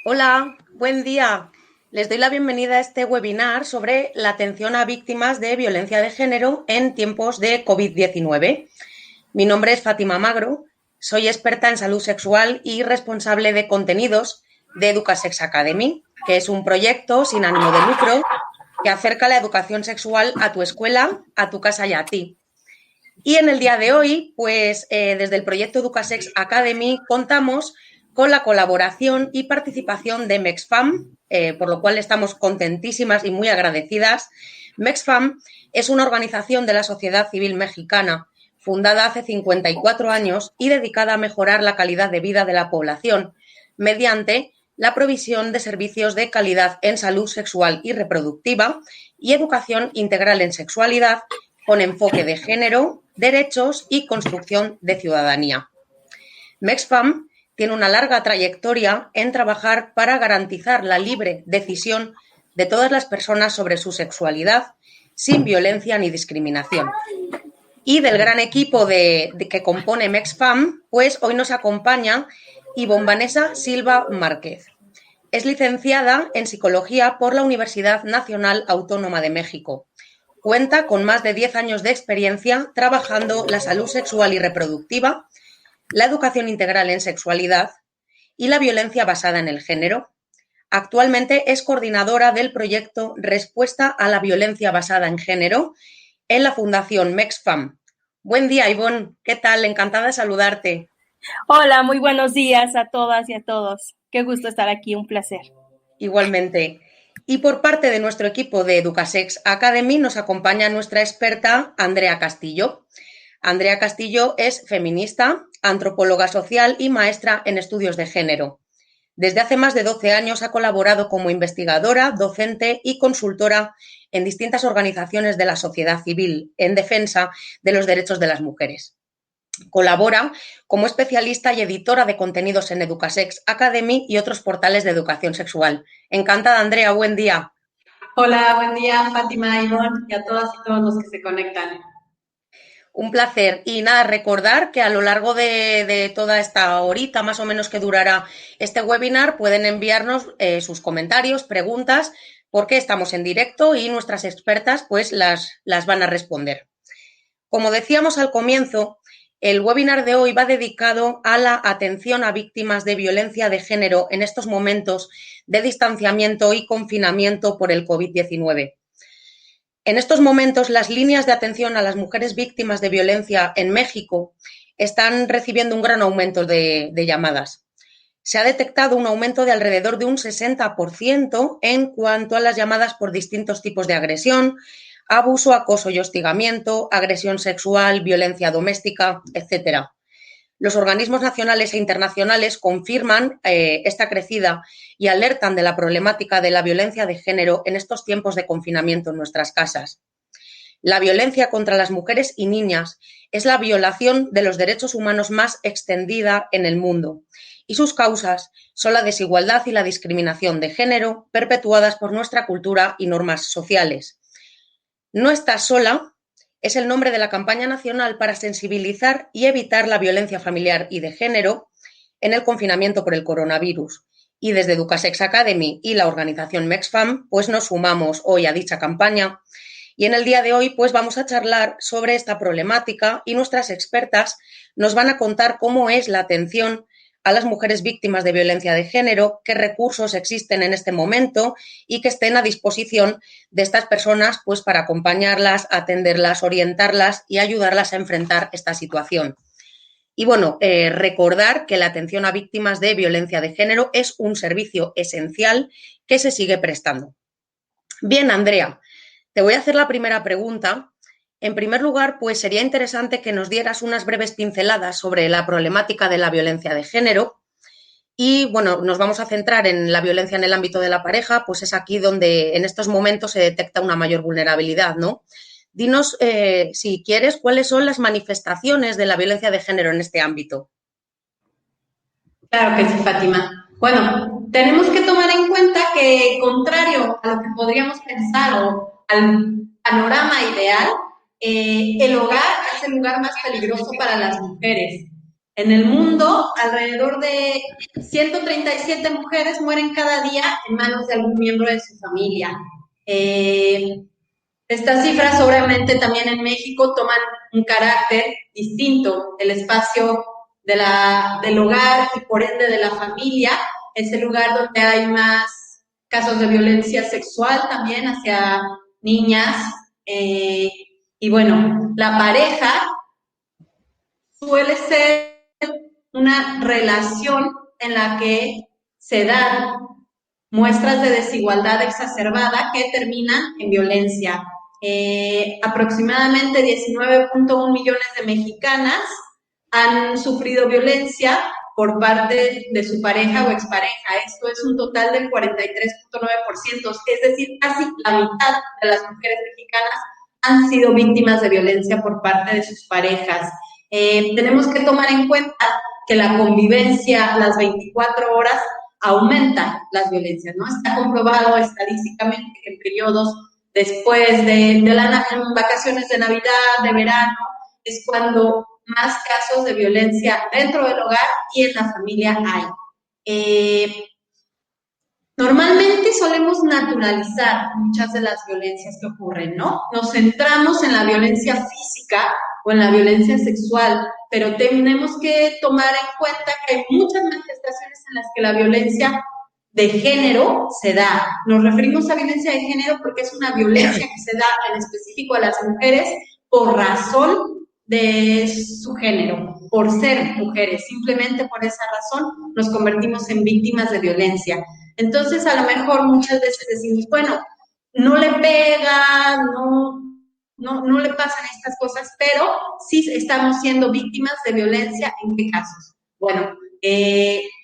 Hola, buen día. Les doy la bienvenida a este webinar sobre la atención a víctimas de violencia de género en tiempos de COVID-19. Mi nombre es Fátima Magro, soy experta en salud sexual y responsable de contenidos de Educasex Academy, que es un proyecto sin ánimo de lucro que acerca la educación sexual a tu escuela, a tu casa y a ti. Y en el día de hoy, pues desde el proyecto Educasex Academy contamos con la colaboración y participación de MEXFAM, por lo cual estamos contentísimas y muy agradecidas. MEXFAM es una organización de la sociedad civil mexicana fundada hace 54 años y dedicada a mejorar la calidad de vida de la población mediante la provisión de servicios de calidad en salud sexual y reproductiva y educación integral en sexualidad con enfoque de género, derechos y construcción de ciudadanía. MEXFAM tiene una larga trayectoria en trabajar para garantizar la libre decisión de todas las personas sobre su sexualidad sin violencia ni discriminación. Y del gran equipo que compone MEXFAM, pues hoy nos acompaña Ivonne Vanessa Silva Márquez. Es licenciada en Psicología por la Universidad Nacional Autónoma de México. Cuenta con más de 10 años de experiencia trabajando la salud sexual y reproductiva, la educación integral en sexualidad y la violencia basada en el género. Actualmente es coordinadora del proyecto Respuesta a la violencia basada en género en la Fundación MEXFAM. Buen día, Ivonne. ¿Qué tal? Encantada de saludarte. Hola, muy buenos días a todas y a todos. Qué gusto estar aquí, un placer. Igualmente. Y por parte de nuestro equipo de Educasex Academy nos acompaña nuestra experta Andrea Castillo. Andrea Castillo es feminista, antropóloga social y maestra en estudios de género. Desde hace más de 12 años ha colaborado como investigadora, docente y consultora en distintas organizaciones de la sociedad civil en defensa de los derechos de las mujeres. Colabora como especialista y editora de contenidos en Educasex Academy y otros portales de educación sexual. Encantada, Andrea, buen día. Hola, buen día, Fátima, Ivonne y a todas y todos los que se conectan. Un placer. Y nada, recordar que a lo largo de toda esta horita más o menos que durará este webinar pueden enviarnos sus comentarios, preguntas, porque estamos en directo y nuestras expertas pues las van a responder. Como decíamos al comienzo, el webinar de hoy va dedicado a la atención a víctimas de violencia de género en estos momentos de distanciamiento y confinamiento por el COVID-19. En estos momentos, las líneas de atención a las mujeres víctimas de violencia en México están recibiendo un gran aumento de llamadas. Se ha detectado un aumento de alrededor de un 60% en cuanto a las llamadas por distintos tipos de agresión, abuso, acoso y hostigamiento, agresión sexual, violencia doméstica, etcétera. Los organismos nacionales e internacionales confirman esta crecida y alertan de la problemática de la violencia de género en estos tiempos de confinamiento en nuestras casas. La violencia contra las mujeres y niñas es la violación de los derechos humanos más extendida en el mundo y sus causas son la desigualdad y la discriminación de género perpetuadas por nuestra cultura y normas sociales. No estás sola es el nombre de la campaña nacional para sensibilizar y evitar la violencia familiar y de género en el confinamiento por el coronavirus. Y desde Educasex Academy y la organización MEXFAM, pues nos sumamos hoy a dicha campaña. Y en el día de hoy, pues vamos a charlar sobre esta problemática y nuestras expertas nos van a contar cómo es la atención a las mujeres víctimas de violencia de género, qué recursos existen en este momento y que estén a disposición de estas personas pues para acompañarlas, atenderlas, orientarlas y ayudarlas a enfrentar esta situación. Y bueno, recordar que la atención a víctimas de violencia de género es un servicio esencial que se sigue prestando. Bien, Andrea, te voy a hacer la primera pregunta. En primer lugar, pues sería interesante que nos dieras unas breves pinceladas sobre la problemática de la violencia de género. Y bueno, nos vamos a centrar en la violencia en el ámbito de la pareja, pues es aquí donde en estos momentos se detecta una mayor vulnerabilidad, ¿no? Dinos, si quieres, cuáles son las manifestaciones de la violencia de género en este ámbito. Claro que sí, Fátima. Bueno, tenemos que tomar en cuenta que, contrario a lo que podríamos pensar o al panorama ideal, el hogar es el lugar más peligroso para las mujeres. En el mundo, alrededor de 137 mujeres mueren cada día en manos de algún miembro de su familia. Estas cifras, obviamente, también en México toman un carácter distinto. El espacio del hogar y, por ende, de la familia es el lugar donde hay más casos de violencia sexual también hacia niñas. Y bueno, la pareja suele ser una relación en la que se dan muestras de desigualdad exacerbada que terminan en violencia. Aproximadamente 19.1 millones de mexicanas han sufrido violencia por parte de su pareja o expareja. Esto es un total del 43.9%, es decir, casi la mitad de las mujeres mexicanas han sido víctimas de violencia por parte de sus parejas. Tenemos que tomar en cuenta que la convivencia las 24 horas aumenta las violencias, ¿no? Está comprobado estadísticamente que en periodos después de las vacaciones de Navidad, de verano, es cuando más casos de violencia dentro del hogar y en la familia hay. Normalmente solemos naturalizar muchas de las violencias que ocurren, ¿no? Nos centramos en la violencia física o en la violencia sexual, pero tenemos que tomar en cuenta que hay muchas manifestaciones en las que la violencia de género se da. Nos referimos a violencia de género porque es una violencia que se da en específico a las mujeres por razón de su género, por ser mujeres. Simplemente por esa razón nos convertimos en víctimas de violencia. Entonces, a lo mejor muchas veces decimos, bueno, no le pega, no le pasan estas cosas, pero sí estamos siendo víctimas de violencia. ¿En qué casos? Bueno,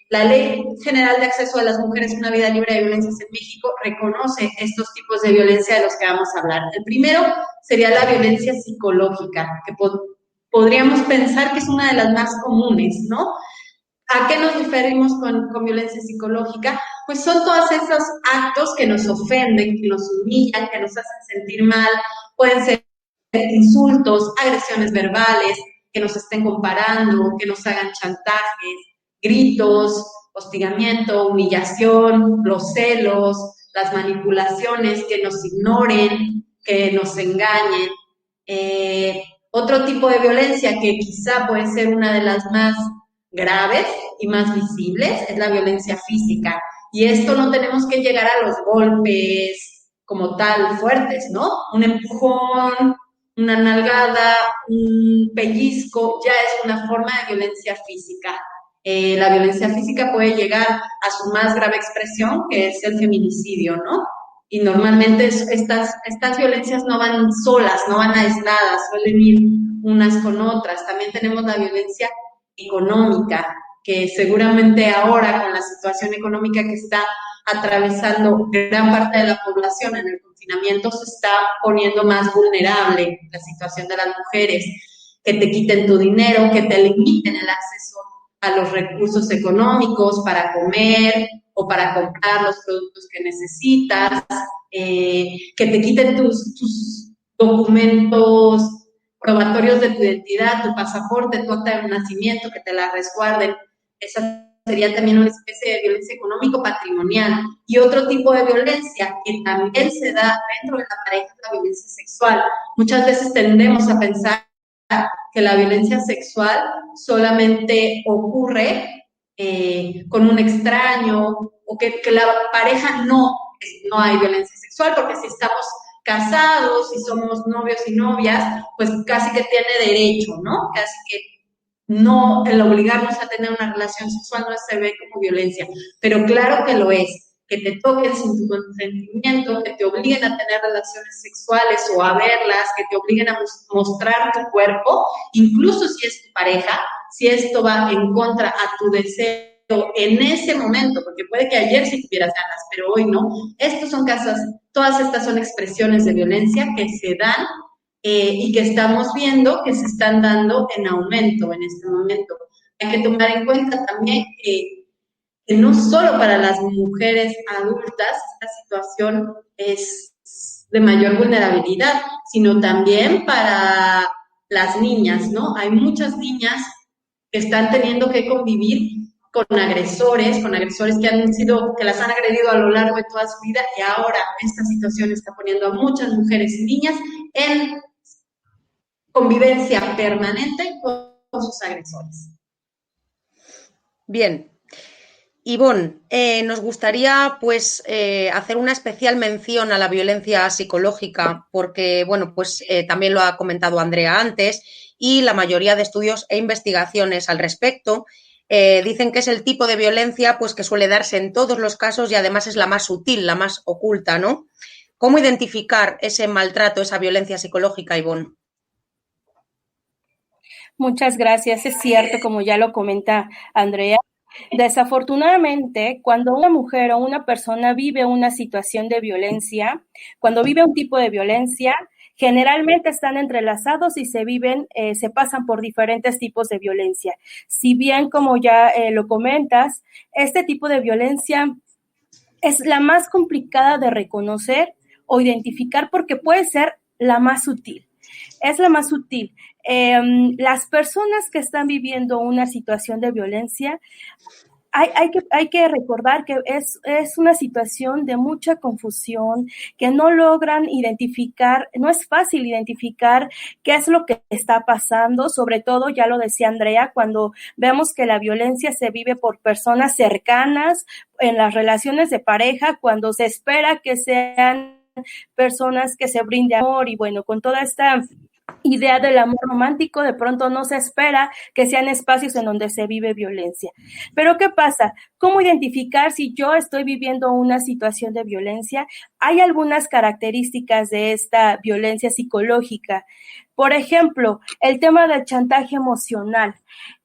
la Ley General de Acceso a las Mujeres a una Vida Libre de Violencias en México reconoce estos tipos de violencia de los que vamos a hablar. El primero sería la violencia psicológica, que podríamos pensar que es una de las más comunes, ¿no? ¿A qué nos referimos con violencia psicológica? Pues son todos esos actos que nos ofenden, que nos humillan, que nos hacen sentir mal. Pueden ser insultos, agresiones verbales, que nos estén comparando, que nos hagan chantajes, gritos, hostigamiento, humillación, los celos, las manipulaciones, que nos ignoren, que nos engañen. Otro tipo de violencia que quizá puede ser una de las más graves y más visibles es la violencia física. Y esto no tenemos que llegar a los golpes como tal fuertes, ¿no? Un empujón, una nalgada, un pellizco, ya es una forma de violencia física. La violencia física puede llegar a su más grave expresión, que es el feminicidio, ¿no? Y normalmente estas violencias no van solas, no van aisladas, suelen ir unas con otras. También tenemos la violencia económica, que seguramente ahora con la situación económica que está atravesando gran parte de la población en el confinamiento se está poniendo más vulnerable la situación de las mujeres, que te quiten tu dinero, que te limiten el acceso a los recursos económicos para comer o para comprar los productos que necesitas, que te quiten tus documentos probatorios de tu identidad, tu pasaporte, tu acta de nacimiento, que te la resguarden. Esa sería también una especie de violencia económico-patrimonial. Y otro tipo de violencia que también se da dentro de la pareja es la violencia sexual. Muchas veces tendemos a pensar que la violencia sexual solamente ocurre con un extraño o que la pareja no hay violencia sexual, porque si estamos casados, si somos novios y novias, pues casi que tiene derecho, ¿no? Casi que no, el obligarnos a tener una relación sexual no se ve como violencia, pero claro que lo es, que te toquen sin tu consentimiento, que te obliguen a tener relaciones sexuales o a verlas, que te obliguen a mostrar tu cuerpo, incluso si es tu pareja, si esto va en contra a tu deseo en ese momento, porque puede que ayer sí tuvieras ganas, pero hoy no. Estos son casos, todas estas son expresiones de violencia que se dan y que estamos viendo que se están dando en aumento en este momento. Hay que tomar en cuenta también que no solo para las mujeres adultas esta situación es de mayor vulnerabilidad, sino también para las niñas, ¿no? Hay muchas niñas que están teniendo que convivir con agresores que las han agredido a lo largo de toda su vida, y ahora esta situación está poniendo a muchas mujeres y niñas en convivencia permanente con sus agresores. Bien. Ivonne, nos gustaría pues hacer una especial mención a la violencia psicológica porque, bueno, pues también lo ha comentado Andrea antes y la mayoría de estudios e investigaciones al respecto dicen que es el tipo de violencia pues que suele darse en todos los casos y además es la más sutil, la más oculta, ¿no? ¿Cómo identificar ese maltrato, esa violencia psicológica, Ivonne? Muchas gracias. Es cierto, como ya lo comenta Andrea. Desafortunadamente, cuando una mujer o una persona vive una situación de violencia, cuando vive un tipo de violencia, generalmente están entrelazados y se pasan por diferentes tipos de violencia. Si bien, como ya lo comentas, este tipo de violencia es la más complicada de reconocer o identificar porque puede ser la más sutil. Es la más sutil. Las personas que están viviendo una situación de violencia, hay que recordar que es una situación de mucha confusión, que no logran identificar, no es fácil identificar qué es lo que está pasando, sobre todo, ya lo decía Andrea, cuando vemos que la violencia se vive por personas cercanas, en las relaciones de pareja, cuando se espera que sean personas que se brinden amor y bueno, con toda esta idea del amor romántico, de pronto no se espera que sean espacios en donde se vive violencia. Pero ¿qué pasa? ¿Cómo identificar si yo estoy viviendo una situación de violencia? Hay algunas características de esta violencia psicológica. Por ejemplo, el tema del chantaje emocional.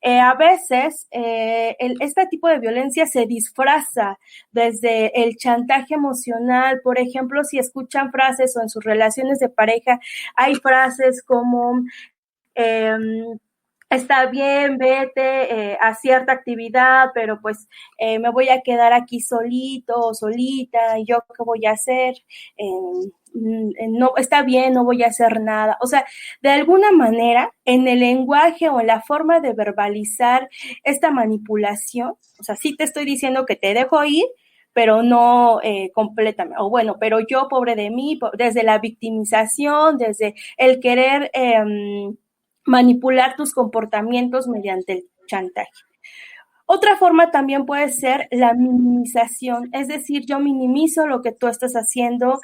A veces este tipo de violencia se disfraza desde el chantaje emocional. Por ejemplo, si escuchan frases o en sus relaciones de pareja hay frases como está bien, vete a cierta actividad, pero pues me voy a quedar aquí solito o solita, ¿y yo qué voy a hacer? No, está bien, no voy a hacer nada. O sea, de alguna manera, en el lenguaje o en la forma de verbalizar esta manipulación, o sea, sí te estoy diciendo que te dejo ir, pero no completamente, o bueno, pero yo, pobre de mí, desde la victimización, desde el querer manipular tus comportamientos mediante el chantaje. Otra forma también puede ser la minimización, es decir, yo minimizo lo que tú estás haciendo,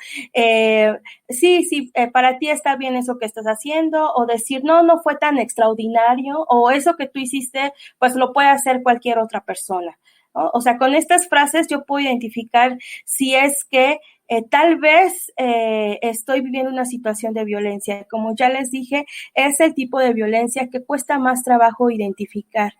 para ti está bien eso que estás haciendo, o decir, no fue tan extraordinario, o eso que tú hiciste, pues lo puede hacer cualquier otra persona, ¿no? O sea, con estas frases yo puedo identificar si es que tal vez estoy viviendo una situación de violencia. Como ya les dije, es el tipo de violencia que cuesta más trabajo identificar.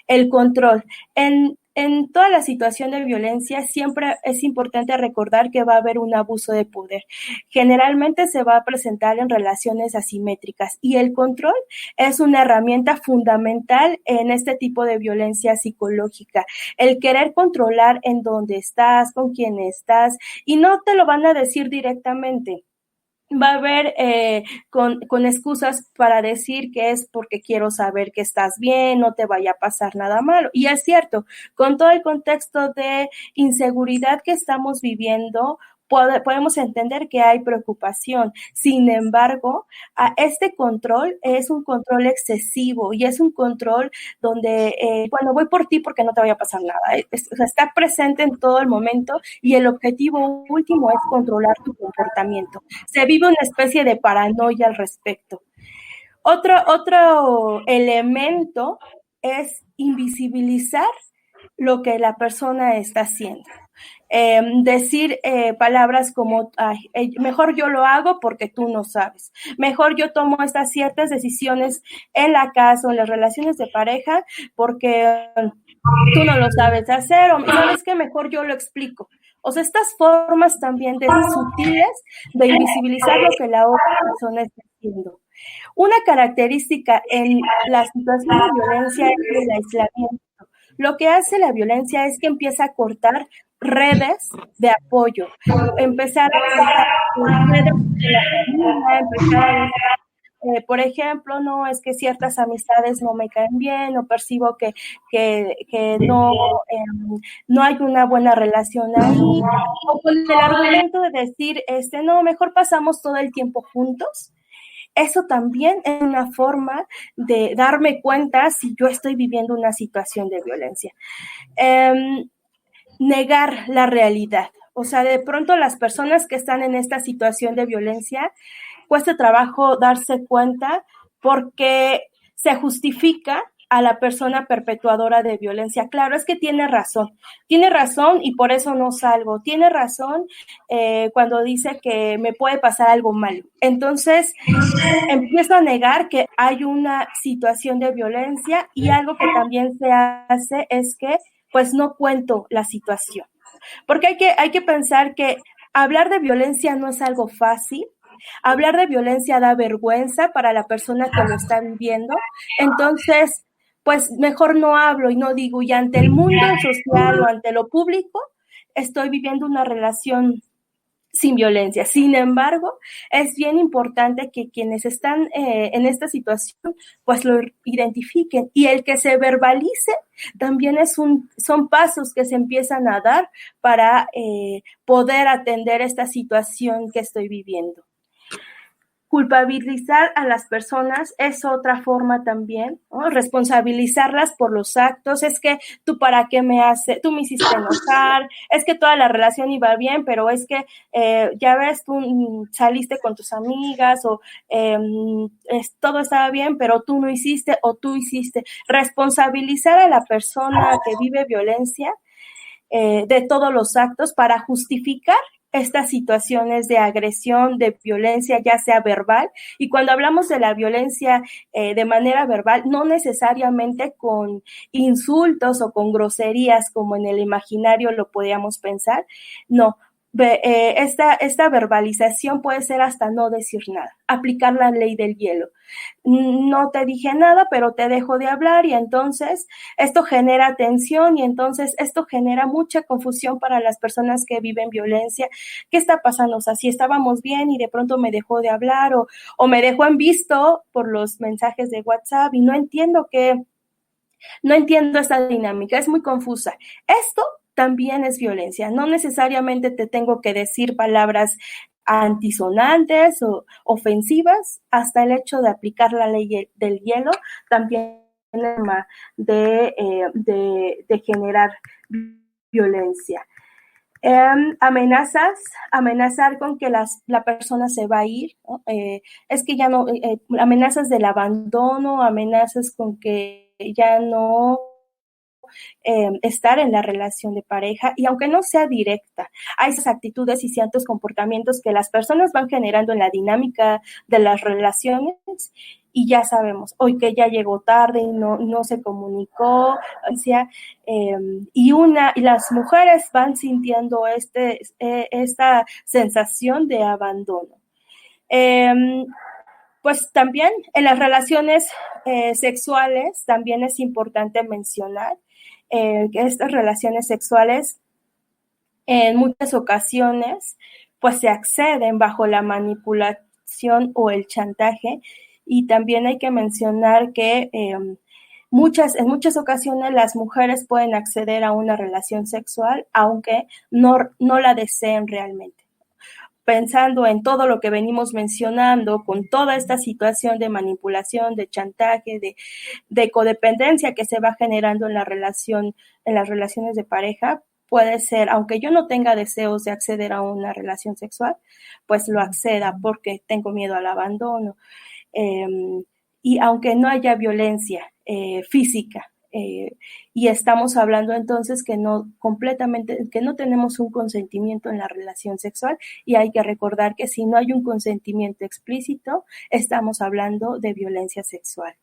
El control. En toda la situación de violencia siempre es importante recordar que va a haber un abuso de poder. Generalmente se va a presentar en relaciones asimétricas y el control es una herramienta fundamental en este tipo de violencia psicológica. El querer controlar en dónde estás, con quién estás, y no te lo van a decir directamente. Va a haber con excusas para decir que es porque quiero saber que estás bien, no te vaya a pasar nada malo. Y es cierto, con todo el contexto de inseguridad que estamos viviendo, podemos entender que hay preocupación. Sin embargo, este control es un control excesivo y es un control donde, voy por ti porque no te vaya a pasar nada. Está presente en todo el momento y el objetivo último es controlar tu comportamiento. Se vive una especie de paranoia al respecto. Otro elemento es invisibilizar lo que la persona está haciendo. Decir palabras como mejor yo lo hago porque tú no sabes, mejor yo tomo estas ciertas decisiones en la casa o en las relaciones de pareja porque tú no lo sabes hacer, o sabes que mejor yo lo explico. O sea, estas formas también de sutiles de invisibilizar lo que la otra persona está haciendo. Una característica en la situación de violencia es el aislamiento. Lo que hace la violencia es que empieza a cortar redes de apoyo, empezar a redes de la familia, empezar a por ejemplo, no es que ciertas amistades no me caen bien o percibo que no, no hay una buena relación ahí, o con el argumento de decir, no, mejor pasamos todo el tiempo juntos. Eso también es una forma de darme cuenta si yo estoy viviendo una situación de violencia. Negar la realidad. O sea, de pronto las personas que están en esta situación de violencia, cuesta trabajo darse cuenta porque se justifica a la persona perpetuadora de violencia. Claro, es que tiene razón y por eso no salgo. Tiene razón cuando dice que me puede pasar algo malo. Entonces, empiezo a negar que hay una situación de violencia y algo que también se hace es que pues no cuento la situación. Porque hay que pensar que hablar de violencia no es algo fácil. Hablar de violencia da vergüenza para la persona que lo está viviendo. Entonces, pues mejor no hablo y no digo, y ante el mundo social o ante lo público, estoy viviendo una relación sin violencia. Sin embargo, es bien importante que quienes están en esta situación, pues lo identifiquen. Y el que se verbalice también son pasos que se empiezan a dar para poder atender esta situación que estoy viviendo. Culpabilizar a las personas es otra forma también, ¿no? Responsabilizarlas por los actos. Es que tú para qué tú me hiciste enojar, es que toda la relación iba bien, pero es que ya ves, tú saliste con tus amigas o todo estaba bien, pero tú no hiciste o tú hiciste. Responsabilizar a la persona que vive violencia de todos los actos para justificar estas situaciones de agresión, de violencia, ya sea verbal. Y cuando hablamos de la violencia de manera verbal, no necesariamente con insultos o con groserías como en el imaginario lo podíamos pensar, no. Esta verbalización puede ser hasta no decir nada, aplicar la ley del hielo. No te dije nada, pero te dejo de hablar y entonces esto genera tensión y entonces esto genera mucha confusión para las personas que viven violencia. ¿Qué está pasando? O sea, si estábamos bien y de pronto me dejó de hablar o me dejó en visto por los mensajes de WhatsApp y no entiendo esta dinámica, es muy confusa. Esto también es violencia. No necesariamente te tengo que decir palabras antisonantes o ofensivas, hasta el hecho de aplicar la ley del hielo también es una forma de generar violencia. Amenazar con que la persona se va a ir, ¿no? Es que ya no, amenazas del abandono, amenazas con que ya no estar en la relación de pareja, y aunque no sea directa, hay esas actitudes y ciertos comportamientos que las personas van generando en la dinámica de las relaciones y ya sabemos, hoy que ya llegó tarde y no se comunicó, o sea, y las mujeres van sintiendo esta sensación de abandono. Pues también en las relaciones sexuales también es importante mencionar que estas relaciones sexuales en muchas ocasiones pues se acceden bajo la manipulación o el chantaje, y también hay que mencionar que en muchas ocasiones las mujeres pueden acceder a una relación sexual aunque no la deseen realmente. Pensando en todo lo que venimos mencionando, con toda esta situación de manipulación, de chantaje, de codependencia que se va generando en las relaciones de pareja, puede ser, aunque yo no tenga deseos de acceder a una relación sexual, pues lo acceda porque tengo miedo al abandono. Y aunque no haya violencia física, y estamos hablando entonces que no tenemos un consentimiento en la relación sexual, y hay que recordar que si no hay un consentimiento explícito, estamos hablando de violencia sexual.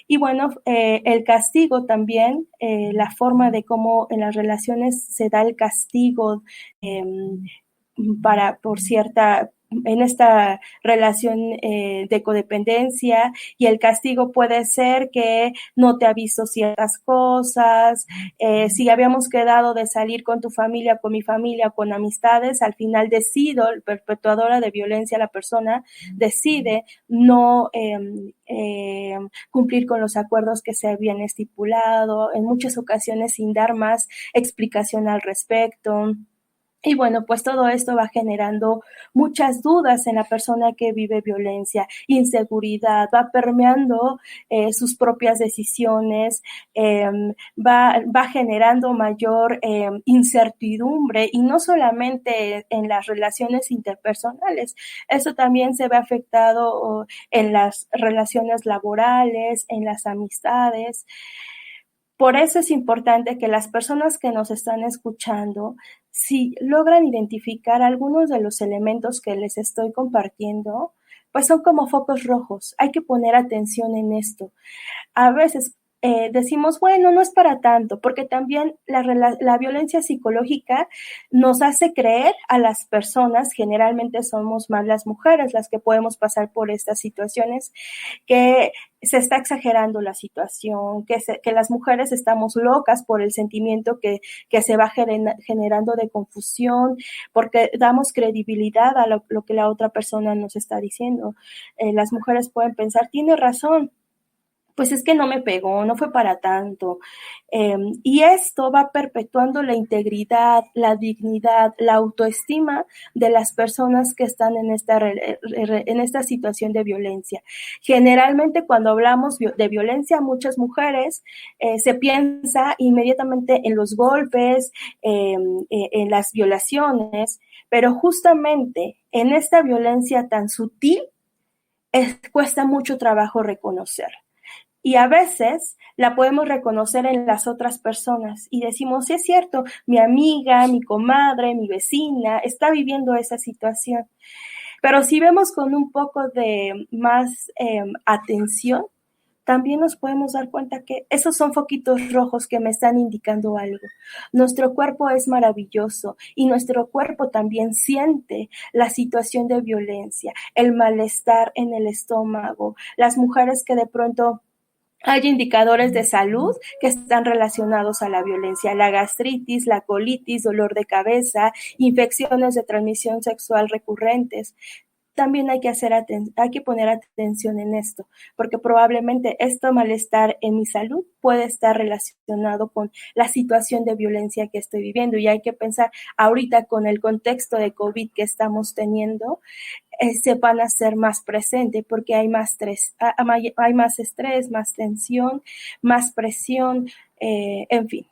Y bueno, el castigo también, la forma de cómo en las relaciones se da el castigo en esta relación de codependencia, y el castigo puede ser que no te aviso ciertas cosas, si habíamos quedado de salir con tu familia, con mi familia, con amistades, al final decido, el perpetuadora de violencia, la persona decide no cumplir con los acuerdos que se habían estipulado, en muchas ocasiones sin dar más explicación al respecto. Y bueno, pues todo esto va generando muchas dudas en la persona que vive violencia, inseguridad, va permeando sus propias decisiones, va generando mayor incertidumbre, y no solamente en las relaciones interpersonales, eso también se ve afectado en las relaciones laborales, en las amistades. Por eso es importante que las personas que nos están escuchando, si logran identificar algunos de los elementos que les estoy compartiendo, pues son como focos rojos. Hay que poner atención en esto. A veces decimos, bueno, no es para tanto, porque también la violencia psicológica nos hace creer a las personas, generalmente somos más las mujeres las que podemos pasar por estas situaciones, que se está exagerando la situación, que las mujeres estamos locas por el sentimiento que se va generando de confusión, porque damos credibilidad a lo que la otra persona nos está diciendo. Las mujeres pueden pensar, tiene razón, pues es que no me pegó, no fue para tanto. Y esto va perpetuando la integridad, la dignidad, la autoestima de las personas que están en esta situación de violencia. Generalmente cuando hablamos de violencia, muchas mujeres se piensa inmediatamente en los golpes, en las violaciones, pero justamente en esta violencia tan sutil cuesta mucho trabajo reconocer. Y a veces la podemos reconocer en las otras personas y decimos, sí, es cierto, mi amiga, mi comadre, mi vecina está viviendo esa situación. Pero si vemos con un poco de más atención, también nos podemos dar cuenta que esos son foquitos rojos que me están indicando algo. Nuestro cuerpo es maravilloso y nuestro cuerpo también siente la situación de violencia, el malestar en el estómago, las mujeres que de pronto hay indicadores de salud que están relacionados a la violencia, la gastritis, la colitis, dolor de cabeza, infecciones de transmisión sexual recurrentes. También hay que poner atención en esto, porque probablemente este malestar en mi salud puede estar relacionado con la situación de violencia que estoy viviendo, y hay que pensar ahorita con el contexto de COVID que estamos teniendo, se van a hacer más presente porque hay más estrés, más tensión, más presión, en fin.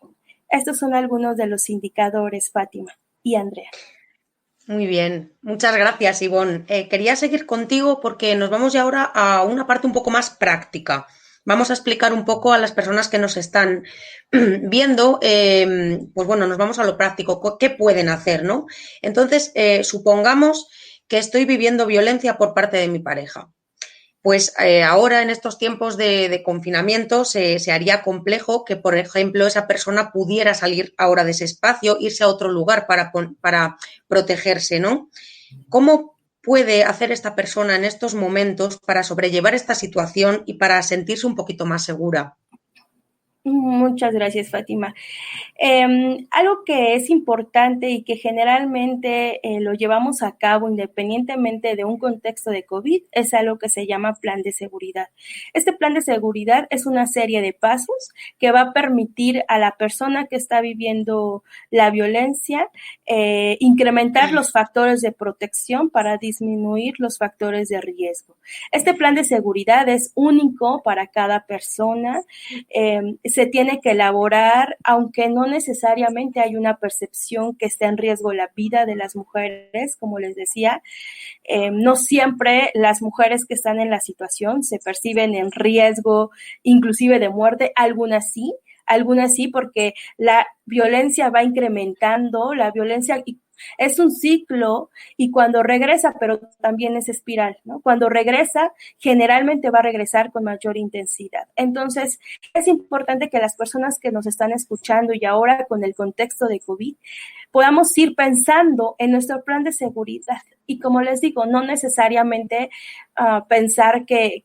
Estos son algunos de los indicadores, Fátima y Andrea. Muy bien, muchas gracias, Ivonne. Quería seguir contigo porque nos vamos ya ahora a una parte un poco más práctica. Vamos a explicar un poco a las personas que nos están viendo, pues bueno, nos vamos a lo práctico, qué pueden hacer, ¿no? Entonces, supongamos que estoy viviendo violencia por parte de mi pareja. Pues ahora en estos tiempos de confinamiento se haría complejo que, por ejemplo, esa persona pudiera salir ahora de ese espacio, irse a otro lugar para protegerse, ¿no? ¿Cómo puede hacer esta persona en estos momentos para sobrellevar esta situación y para sentirse un poquito más segura? Muchas gracias, Fátima. Algo que es importante y que generalmente lo llevamos a cabo independientemente de un contexto de COVID es algo que se llama plan de seguridad. Este plan de seguridad es una serie de pasos que va a permitir a la persona que está viviendo la violencia incrementar los factores de protección para disminuir los factores de riesgo. Este plan de seguridad es único para cada persona. Se tiene que elaborar, aunque no necesariamente hay una percepción que esté en riesgo la vida de las mujeres, como les decía. No siempre las mujeres que están en la situación se perciben en riesgo, inclusive de muerte, algunas sí, porque la violencia va incrementando, la violencia es un ciclo, y cuando regresa, pero también es espiral, ¿no? Cuando regresa, generalmente va a regresar con mayor intensidad. Entonces, es importante que las personas que nos están escuchando y ahora con el contexto de COVID, podamos ir pensando en nuestro plan de seguridad. Y como les digo, no necesariamente pensar que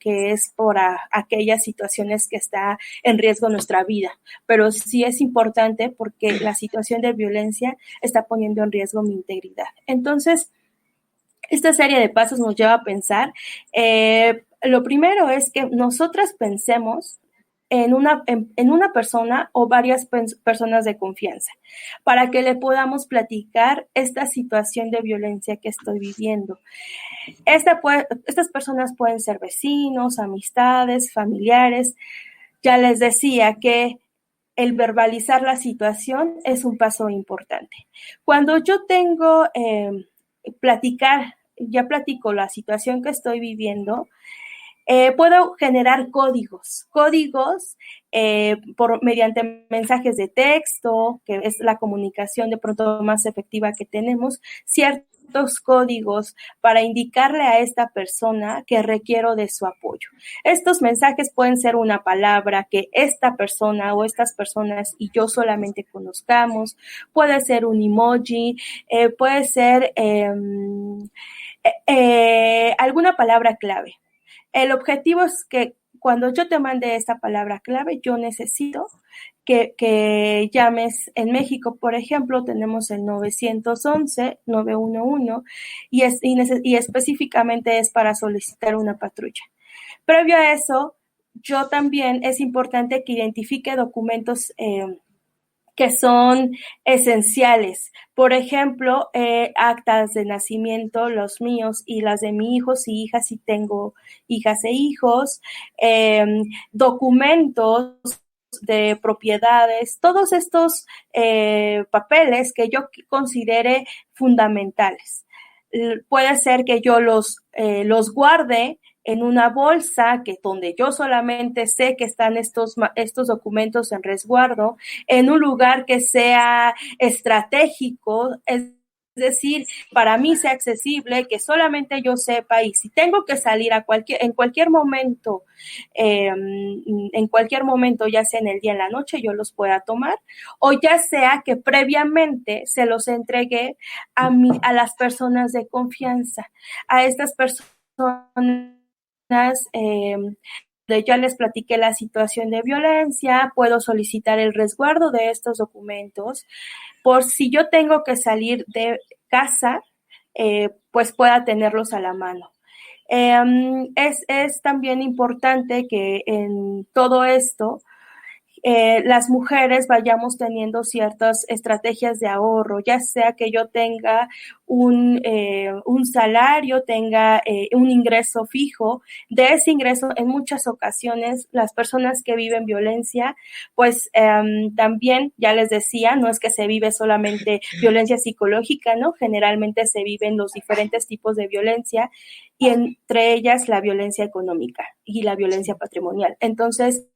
es por aquellas situaciones que está en riesgo nuestra vida, pero sí es importante porque la situación de violencia está poniendo en riesgo mi integridad. Entonces, esta serie de pasos nos lleva a pensar, lo primero es que nosotras pensemos en una persona o varias personas de confianza, para que le podamos platicar esta situación de violencia que estoy viviendo. Estas personas pueden ser vecinos, amistades, familiares. Ya les decía que el verbalizar la situación es un paso importante. Cuando yo tengo ya platico la situación que estoy viviendo, puedo generar códigos mediante mensajes de texto, que es la comunicación de pronto más efectiva que tenemos, ciertos códigos para indicarle a esta persona que requiero de su apoyo. Estos mensajes pueden ser una palabra que esta persona o estas personas y yo solamente conozcamos, puede ser un emoji, puede ser alguna palabra clave. El objetivo es que cuando yo te mande esta palabra clave, yo necesito que llames. En México, por ejemplo, tenemos el 911 y específicamente es para solicitar una patrulla. Previo a eso, yo también es importante que identifique documentos que son esenciales. Por ejemplo, actas de nacimiento, los míos y las de mis hijos y hijas, si tengo hijas e hijos, documentos de propiedades, todos estos papeles que yo considere fundamentales. Puede ser que yo los guarde en una bolsa donde yo solamente sé que están estos documentos en resguardo, en un lugar que sea estratégico, es decir, para mí sea accesible, que solamente yo sepa, y si tengo que salir en cualquier momento, ya sea en el día, en la noche, yo los pueda tomar, o ya sea que previamente se los entregué a las personas de confianza, a estas personas ya les platiqué la situación de violencia, puedo solicitar el resguardo de estos documentos, por si yo tengo que salir de casa, pues pueda tenerlos a la mano. Es también importante que en todo esto las mujeres vayamos teniendo ciertas estrategias de ahorro, ya sea que yo tenga un salario, tenga un ingreso fijo. De ese ingreso, en muchas ocasiones, las personas que viven violencia, pues también, ya les decía, no es que se vive solamente violencia psicológica, ¿no? Generalmente se viven los diferentes tipos de violencia y entre ellas la violencia económica y la violencia patrimonial. Entonces,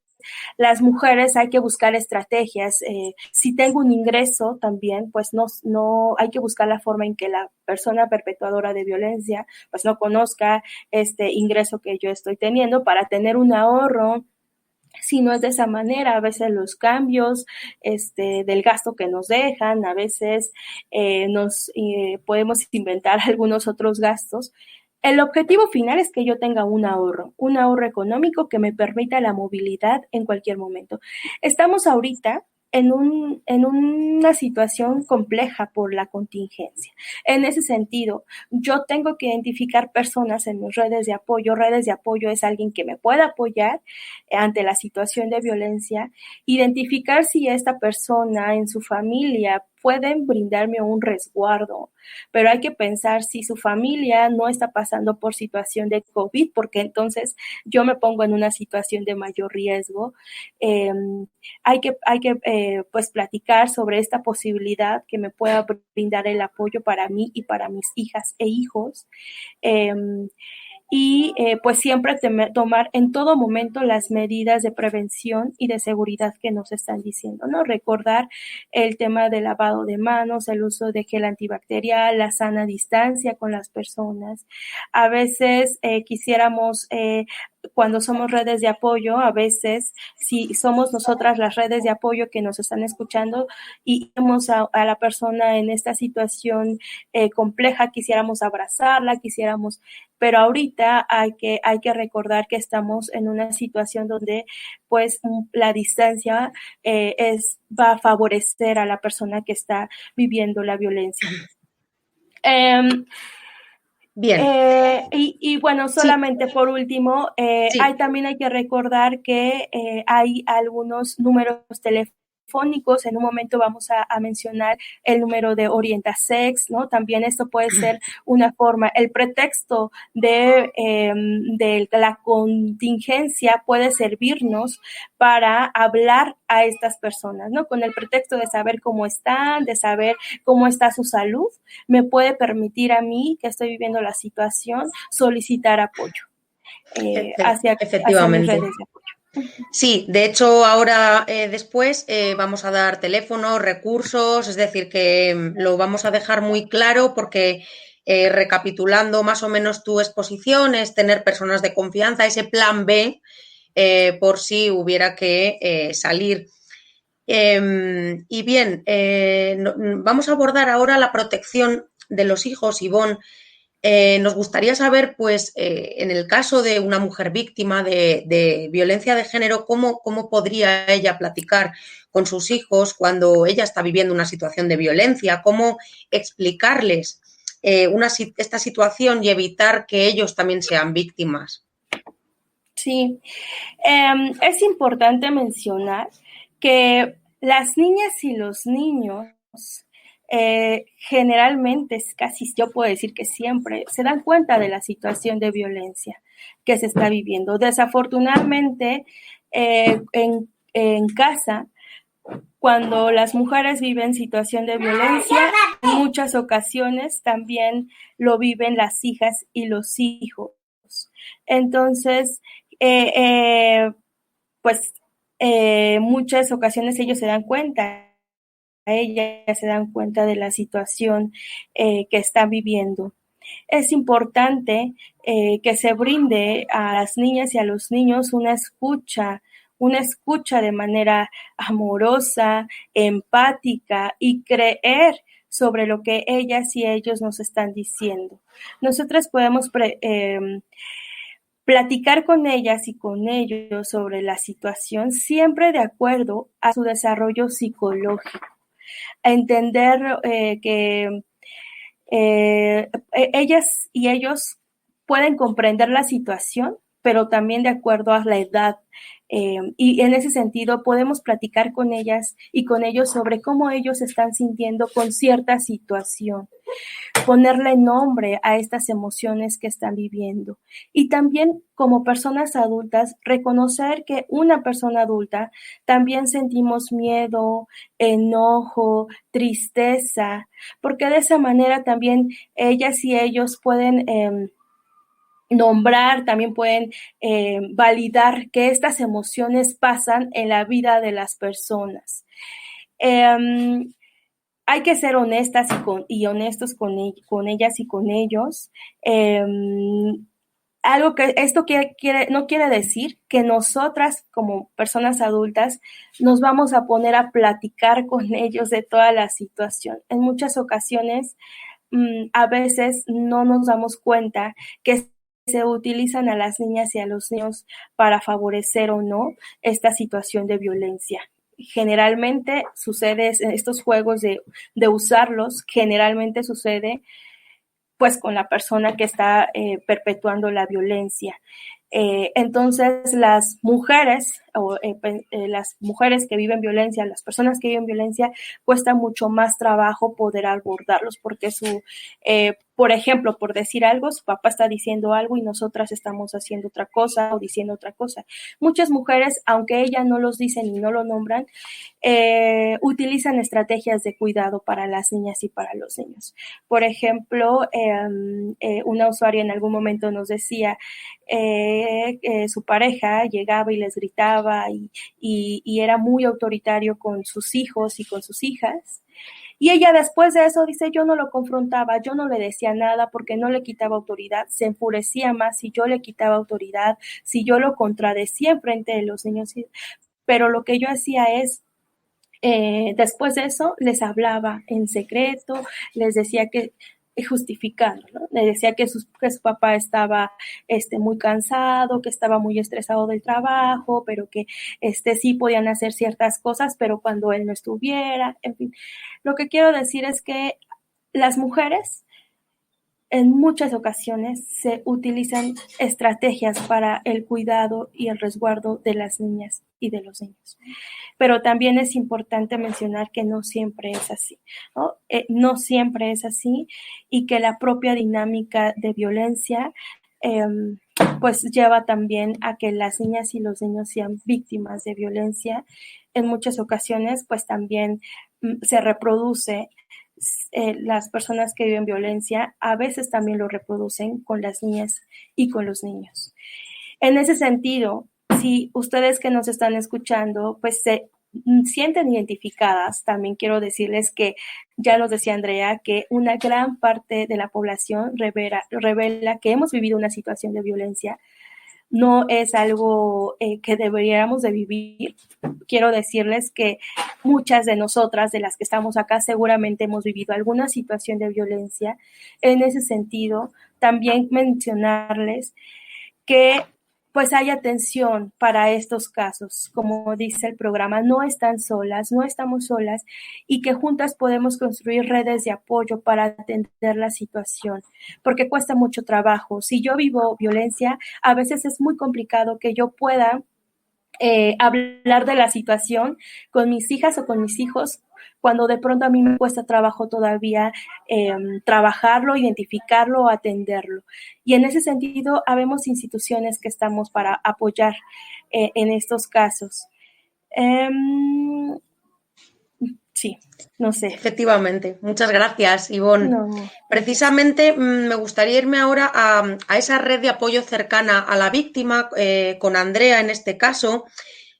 las mujeres hay que buscar estrategias. Si tengo un ingreso también, pues no hay que buscar la forma en que la persona perpetuadora de violencia pues no conozca este ingreso que yo estoy teniendo para tener un ahorro. Si no es de esa manera, a veces los cambios del gasto que nos dejan, a veces nos podemos inventar algunos otros gastos. El objetivo final es que yo tenga un ahorro económico que me permita la movilidad en cualquier momento. Estamos ahorita en una situación compleja por la contingencia. En ese sentido, yo tengo que identificar personas en mis redes de apoyo. Redes de apoyo es alguien que me pueda apoyar ante la situación de violencia, identificar si esta persona en su familia pueden brindarme un resguardo, pero hay que pensar si su familia no está pasando por situación de COVID, porque entonces yo me pongo en una situación de mayor riesgo. Hay que pues platicar sobre esta posibilidad que me pueda brindar el apoyo para mí y para mis hijas e hijos. Pues siempre tomar en todo momento las medidas de prevención y de seguridad que nos están diciendo, ¿no? Recordar el tema del lavado de manos, el uso de gel antibacterial, la sana distancia con las personas. A veces quisiéramos cuando somos redes de apoyo, a veces, si somos nosotras las redes de apoyo que nos están escuchando y vemos a la persona en esta situación compleja, quisiéramos abrazarla, pero ahorita hay que recordar que estamos en una situación donde pues la distancia va a favorecer a la persona que está viviendo la violencia. Bien. Y bueno, solamente por último, también hay que recordar que hay algunos números telefónicos. En un momento vamos a mencionar el número de Orientasex, ¿no? También esto puede ser una forma. El pretexto de la contingencia puede servirnos para hablar a estas personas, ¿no? Con el pretexto de saber cómo están, de saber cómo está su salud, me puede permitir a mí, que estoy viviendo la situación, solicitar apoyo hacia mis redes de apoyo. Sí, de hecho ahora después vamos a dar teléfonos, recursos, es decir, que lo vamos a dejar muy claro porque recapitulando más o menos tu exposición es tener personas de confianza, ese plan B por si hubiera que salir. Y bien, vamos a abordar ahora la protección de los hijos, Ivonne. Nos gustaría saber, pues, en el caso de una mujer víctima de violencia de género, ¿cómo podría ella platicar con sus hijos cuando ella está viviendo una situación de violencia? ¿Cómo explicarles esta situación y evitar que ellos también sean víctimas? Sí, es importante mencionar que las niñas y los niños generalmente, casi yo puedo decir que siempre, se dan cuenta de la situación de violencia que se está viviendo. Desafortunadamente, en casa, cuando las mujeres viven situación de violencia, en muchas ocasiones también lo viven las hijas y los hijos. Entonces, muchas ocasiones ellos se dan cuenta, ellas se dan cuenta de la situación que están viviendo. Es importante que se brinde a las niñas y a los niños una escucha de manera amorosa, empática y creer sobre lo que ellas y ellos nos están diciendo. Nosotras podemos platicar con ellas y con ellos sobre la situación siempre de acuerdo a su desarrollo psicológico, a entender que ellas y ellos pueden comprender la situación, pero también de acuerdo a la edad. Y en ese sentido podemos platicar con ellas y con ellos sobre cómo ellos se están sintiendo con cierta situación, ponerle nombre a estas emociones que están viviendo. Y también como personas adultas, reconocer que una persona adulta también sentimos miedo, enojo, tristeza, porque de esa manera también ellas y ellos pueden nombrar, también pueden validar que estas emociones pasan en la vida de las personas. Hay que ser honestas y honestos con ellas y con ellos. Algo que esto no quiere decir que nosotras como personas adultas nos vamos a poner a platicar con ellos de toda la situación. En muchas ocasiones, a veces no nos damos cuenta que se utilizan a las niñas y a los niños para favorecer o no esta situación de violencia. Generalmente sucede en estos juegos de usarlos, generalmente sucede pues con la persona que está perpetuando la violencia. Entonces las mujeres las mujeres que viven violencia, las personas que viven violencia, cuesta mucho más trabajo poder abordarlos porque por ejemplo, por decir algo, su papá está diciendo algo y nosotras estamos haciendo otra cosa o diciendo otra cosa. Muchas mujeres, aunque ellas no los dicen y no lo nombran, utilizan estrategias de cuidado para las niñas y para los niños. Por ejemplo, una usuaria en algún momento nos decía su pareja llegaba y les gritaba y era muy autoritario con sus hijos y con sus hijas. Y ella después de eso dice, yo no lo confrontaba, yo no le decía nada porque no le quitaba autoridad, se enfurecía más si yo le quitaba autoridad, si yo lo contradecía en frente de los niños. Pero lo que yo hacía es, después de eso, les hablaba en secreto, les decía que justificando, ¿no? Le decía que su papá estaba muy cansado, que estaba muy estresado del trabajo, pero que sí podían hacer ciertas cosas, pero cuando él no estuviera, en fin. Lo que quiero decir es que las mujeres en muchas ocasiones se utilizan estrategias para el cuidado y el resguardo de las niñas y de los niños. Pero también es importante mencionar que no siempre es así, ¿no? No siempre es así y que la propia dinámica de violencia pues lleva también a que las niñas y los niños sean víctimas de violencia. En muchas ocasiones pues también se reproduce. Las personas que viven violencia a veces también lo reproducen con las niñas y con los niños. En ese sentido, si ustedes que nos están escuchando, pues se sienten identificadas, también quiero decirles que, ya nos decía Andrea, que una gran parte de la población revela que hemos vivido una situación de violencia. No es algo que deberíamos de vivir. Quiero decirles que muchas de nosotras, de las que estamos acá, seguramente hemos vivido alguna situación de violencia. En ese sentido, también mencionarles que pues hay atención para estos casos. Como dice el programa, no están solas, no estamos solas y que juntas podemos construir redes de apoyo para atender la situación, porque cuesta mucho trabajo. Si yo vivo violencia, a veces es muy complicado que yo pueda hablar de la situación con mis hijas o con mis hijos, cuando de pronto a mí me cuesta trabajo todavía trabajarlo, identificarlo o atenderlo. Y en ese sentido, habemos instituciones que estamos para apoyar en estos casos. Sí, no sé. Efectivamente. Muchas gracias, Ivonne. No. Precisamente me gustaría irme ahora a esa red de apoyo cercana a la víctima, con Andrea en este caso.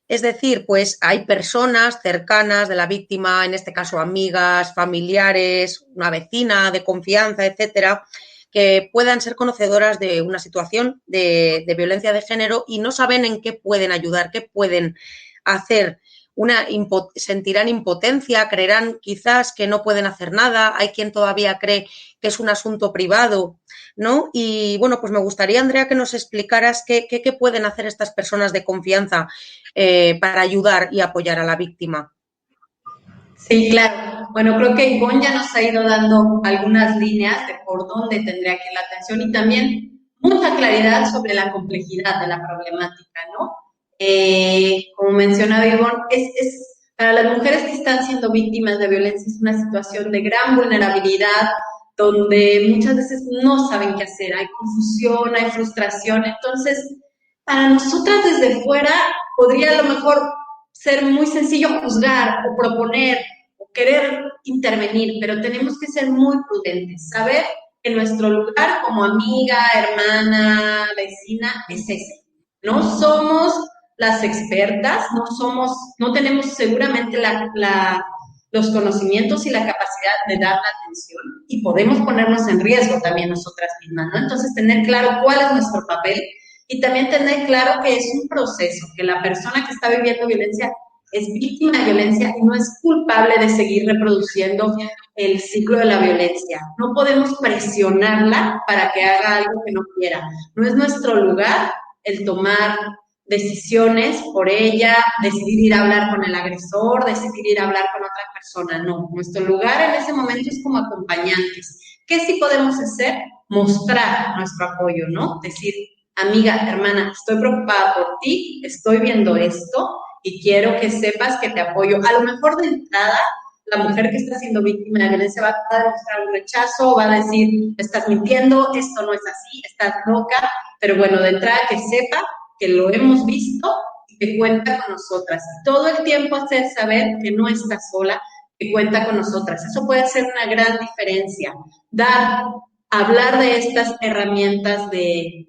Es decir, pues hay personas cercanas de la víctima, en este caso amigas, familiares, una vecina de confianza, etcétera, que puedan ser conocedoras de una situación de violencia de género y no saben en qué pueden ayudar, qué pueden hacer. Sentirán impotencia, creerán quizás que no pueden hacer nada, hay quien todavía cree que es un asunto privado, ¿no? Y bueno, pues me gustaría, Andrea, que nos explicaras qué pueden hacer estas personas de confianza para ayudar y apoyar a la víctima. Sí, claro. Bueno, creo que Ivonne ya nos ha ido dando algunas líneas de por dónde tendría que ir la atención y también mucha claridad sobre la complejidad de la problemática, ¿no? Como mencionaba Ivonne, para las mujeres que están siendo víctimas de violencia es una situación de gran vulnerabilidad, donde muchas veces no saben qué hacer, hay confusión, hay frustración, entonces para nosotras desde fuera podría a lo mejor ser muy sencillo juzgar o proponer o querer intervenir, pero tenemos que ser muy prudentes, saber que nuestro lugar como amiga, hermana, vecina es ese. No somos las expertas, no tenemos seguramente los conocimientos y la capacidad de dar la atención y podemos ponernos en riesgo también nosotras mismas, ¿no? Entonces, tener claro cuál es nuestro papel y también tener claro que es un proceso, que la persona que está viviendo violencia es víctima de violencia y no es culpable de seguir reproduciendo el ciclo de la violencia. No podemos presionarla para que haga algo que no quiera. No es nuestro lugar el tomar decisiones por ella, decidir ir a hablar con el agresor, decidir ir a hablar con otra persona. No, nuestro lugar en ese momento es como acompañantes. ¿Qué sí podemos hacer? Mostrar nuestro apoyo, ¿no? Decir, amiga, hermana, estoy preocupada por ti, estoy viendo esto y quiero que sepas que te apoyo. A lo mejor de entrada, la mujer que está siendo víctima de violencia va a demostrar un rechazo, va a decir, estás mintiendo, esto no es así, estás loca, pero bueno, de entrada que sepa que lo hemos visto y que cuenta con nosotras. Todo el tiempo hacer saber que no está sola, que cuenta con nosotras. Eso puede ser una gran diferencia. Hablar de estas herramientas de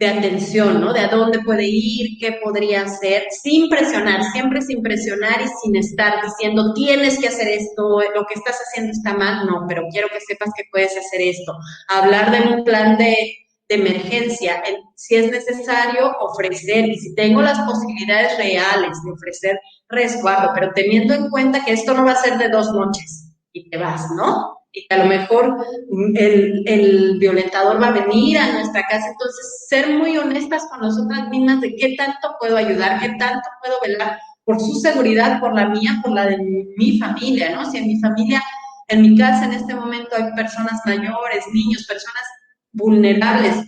de atención, ¿no? De a dónde puede ir, qué podría hacer, sin presionar, siempre sin presionar y sin estar diciendo, tienes que hacer esto, lo que estás haciendo está mal, no, pero quiero que sepas que puedes hacer esto. Hablar de un plan de emergencia, si es necesario ofrecer, y si tengo las posibilidades reales de ofrecer resguardo, pero teniendo en cuenta que esto no va a ser de 2 noches y te vas, ¿no? Y que a lo mejor el violentador va a venir a nuestra casa, entonces ser muy honestas con nosotras mismas de qué tanto puedo ayudar, qué tanto puedo velar por su seguridad, por la mía, por la de mi familia, ¿no? Si en mi familia, en mi casa en este momento hay personas mayores, niños, personas vulnerables,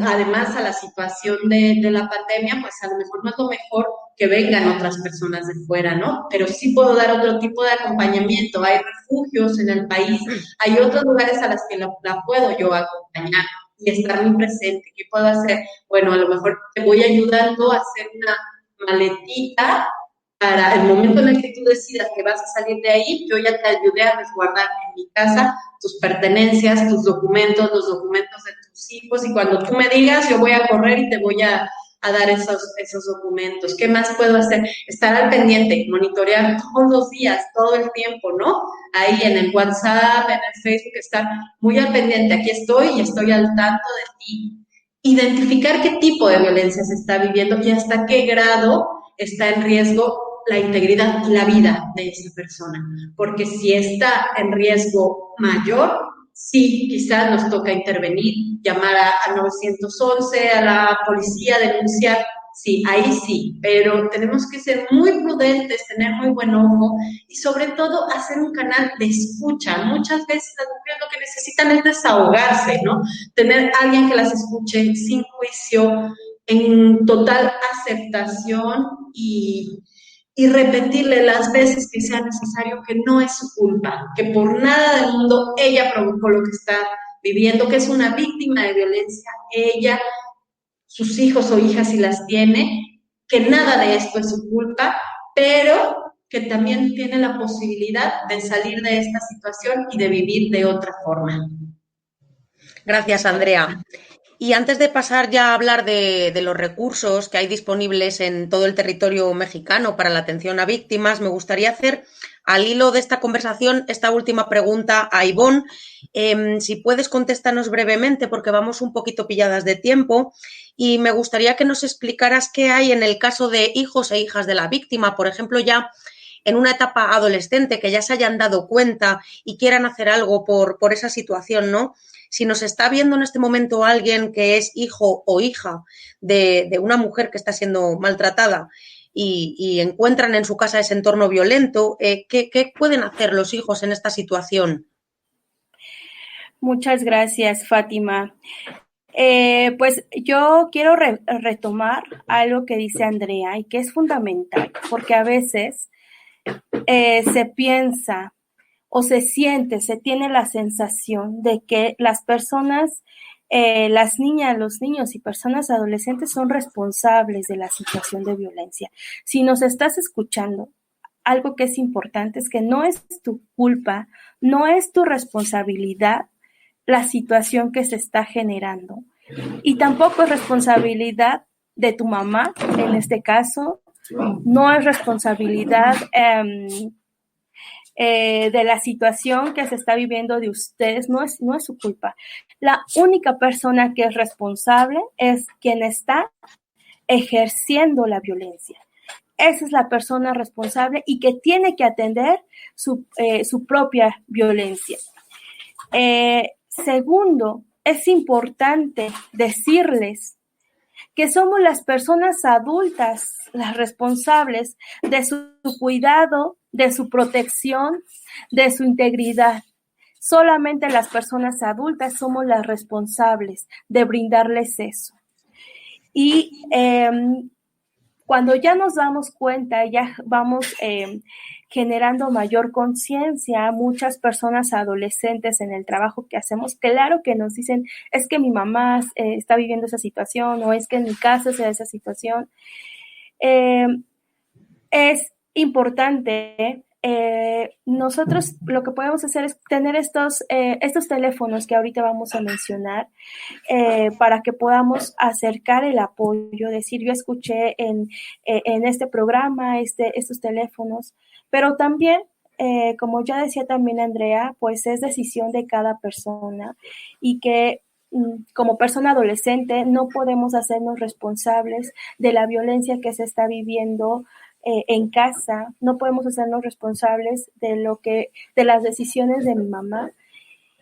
además a la situación de la pandemia, pues a lo mejor no es lo mejor que vengan otras personas de fuera, ¿no? Pero sí puedo dar otro tipo de acompañamiento. Hay refugios en el país, hay otros lugares a los que la puedo yo acompañar y estar muy presente. ¿Qué puedo hacer? Bueno, a lo mejor te voy ayudando a hacer una maletita para el momento en el que tú decidas que vas a salir de ahí, yo ya te ayudé a resguardar en mi casa tus pertenencias, tus documentos, los documentos de tus hijos, y cuando tú me digas, yo voy a correr y te voy a dar esos documentos. ¿Qué más puedo hacer? Estar al pendiente, monitorear todos los días, todo el tiempo, ¿no? Ahí en el WhatsApp, en el Facebook, estar muy al pendiente. Aquí estoy y estoy al tanto de ti. Identificar qué tipo de violencia se está viviendo y hasta qué grado está en riesgo la integridad y la vida de esa persona. Porque si está en riesgo mayor, sí, quizás nos toca intervenir, llamar a 911, a la policía, denunciar, sí, ahí sí, pero tenemos que ser muy prudentes, tener muy buen ojo y sobre todo hacer un canal de escucha. Muchas veces las mujeres lo que necesitan es desahogarse, ¿no? Tener alguien que las escuche sin juicio, en total aceptación y repetirle las veces que sea necesario que no es su culpa, que por nada del mundo ella provocó lo que está viviendo, que es una víctima de violencia, ella, sus hijos o hijas si las tiene, que nada de esto es su culpa, pero que también tiene la posibilidad de salir de esta situación y de vivir de otra forma. Gracias, Andrea. Y antes de pasar ya a hablar de los recursos que hay disponibles en todo el territorio mexicano para la atención a víctimas, me gustaría hacer, al hilo de esta conversación, esta última pregunta a Ivonne. Si puedes contestarnos brevemente, porque vamos un poquito pilladas de tiempo, y me gustaría que nos explicaras qué hay en el caso de hijos e hijas de la víctima, por ejemplo, ya en una etapa adolescente, que ya se hayan dado cuenta y quieran hacer algo por esa situación, ¿no? Si nos está viendo en este momento alguien que es hijo o hija de una mujer que está siendo maltratada y encuentran en su casa ese entorno violento, ¿qué pueden hacer los hijos en esta situación? Muchas gracias, Fátima. Pues yo quiero retomar algo que dice Andrea y que es fundamental, porque a veces se piensa o se tiene la sensación de que las personas, las niñas, los niños y personas adolescentes son responsables de la situación de violencia. Si nos estás escuchando, algo que es importante es que no es tu culpa, no es tu responsabilidad la situación que se está generando. Y tampoco es responsabilidad de tu mamá, en este caso, no es responsabilidad de la situación que se está viviendo de ustedes, no es su culpa. La única persona que es responsable es quien está ejerciendo la violencia. Esa es la persona responsable y que tiene que atender su propia violencia. Segundo, es importante decirles que somos las personas adultas las responsables de su cuidado, de su protección, de su integridad. Solamente las personas adultas somos las responsables de brindarles eso. Y cuando ya nos damos cuenta, ya vamos generando mayor conciencia, muchas personas adolescentes en el trabajo que hacemos, claro que nos dicen, es que mi mamá está viviendo esa situación o es que en mi casa se da esa situación. Es importante nosotros lo que podemos hacer es tener estos teléfonos que ahorita vamos a mencionar, para que podamos acercar el apoyo, decir, yo escuché en este programa estos teléfonos, pero también, como ya decía también Andrea, pues es decisión de cada persona, y que como persona adolescente no podemos hacernos responsables de la violencia que se está viviendo en casa, no podemos hacernos responsables de las decisiones de mi mamá,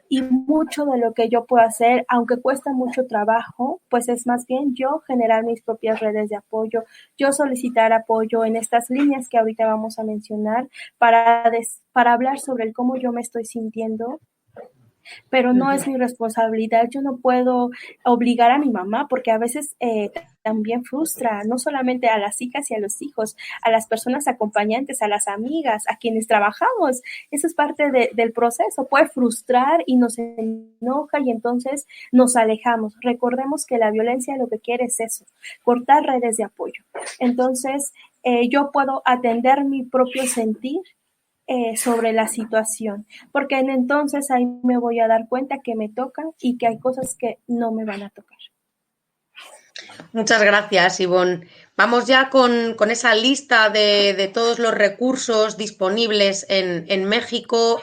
y mucho de lo que yo puedo hacer, aunque cuesta mucho trabajo, pues es más bien yo generar mis propias redes de apoyo, yo solicitar apoyo en estas líneas que ahorita vamos a mencionar para hablar sobre el cómo yo me estoy sintiendo, pero no es mi responsabilidad. Yo no puedo obligar a mi mamá, porque a veces también frustra, no solamente a las hijas y a los hijos, a las personas acompañantes, a las amigas, a quienes trabajamos. Eso es parte del proceso. Puede frustrar y nos enoja, y entonces nos alejamos. Recordemos que la violencia lo que quiere es eso, cortar redes de apoyo. Entonces, yo puedo atender mi propio sentir sobre la situación, porque entonces ahí me voy a dar cuenta que me tocan y que hay cosas que no me van a tocar. Muchas gracias, Ivonne. Vamos ya con esa lista de todos los recursos disponibles en México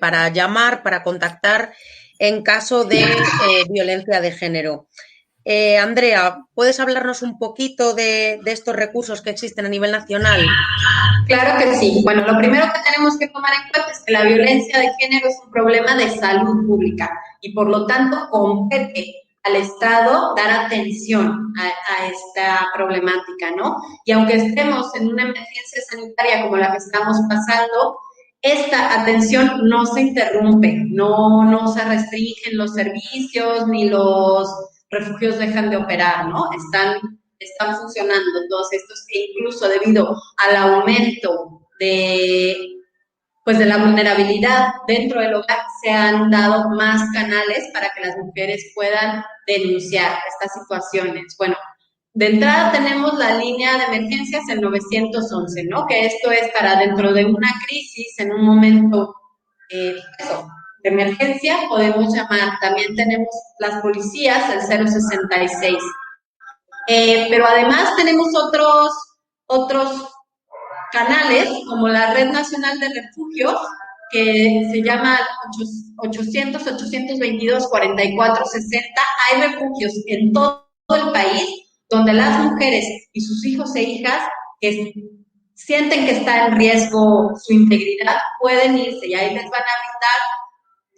para llamar, para contactar en caso de violencia de género. Andrea, ¿puedes hablarnos un poquito de estos recursos que existen a nivel nacional? Claro que sí. Bueno, lo primero que tenemos que tomar en cuenta es que la violencia de género es un problema de salud pública y por lo tanto compete al Estado dar atención a esta problemática, ¿no? Y aunque estemos en una emergencia sanitaria como la que estamos pasando, esta atención no se interrumpe, no se restringen los servicios ni los refugios dejan de operar, ¿no? Están funcionando todos estos, e incluso debido al aumento de la vulnerabilidad dentro del hogar, se han dado más canales para que las mujeres puedan denunciar estas situaciones. Bueno, de entrada tenemos la línea de emergencias, el 911, ¿no? Que esto es para dentro de una crisis, en un momento de emergencia, podemos llamar. También tenemos las policías, el 066. Pero además tenemos otros canales, como la Red Nacional de Refugios, que se llama 800-822-4460. Hay refugios en todo el país donde las mujeres y sus hijos e hijas que sienten que está en riesgo su integridad pueden irse, y ahí les van a brindar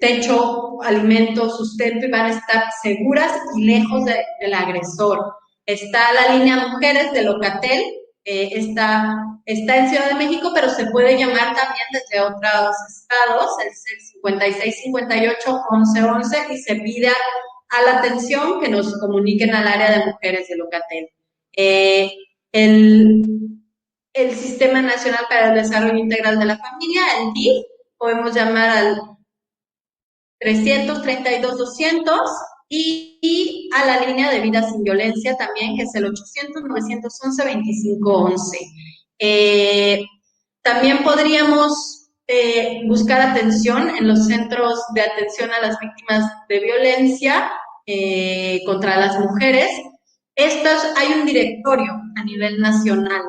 techo, alimento, sustento, y van a estar seguras y lejos del agresor. Está la línea Mujeres de Locatel, está en Ciudad de México, pero se puede llamar también desde otros estados, el 5658-1111, y se pide a la atención que nos comuniquen al área de Mujeres de Locatel. El Sistema Nacional para el Desarrollo Integral de la Familia, el DIF, podemos llamar al 332-200, y a la línea de Vida Sin Violencia también, que es el 800-911-2511. También podríamos buscar atención en los centros de atención a las víctimas de violencia contra las mujeres. Hay un directorio a nivel nacional.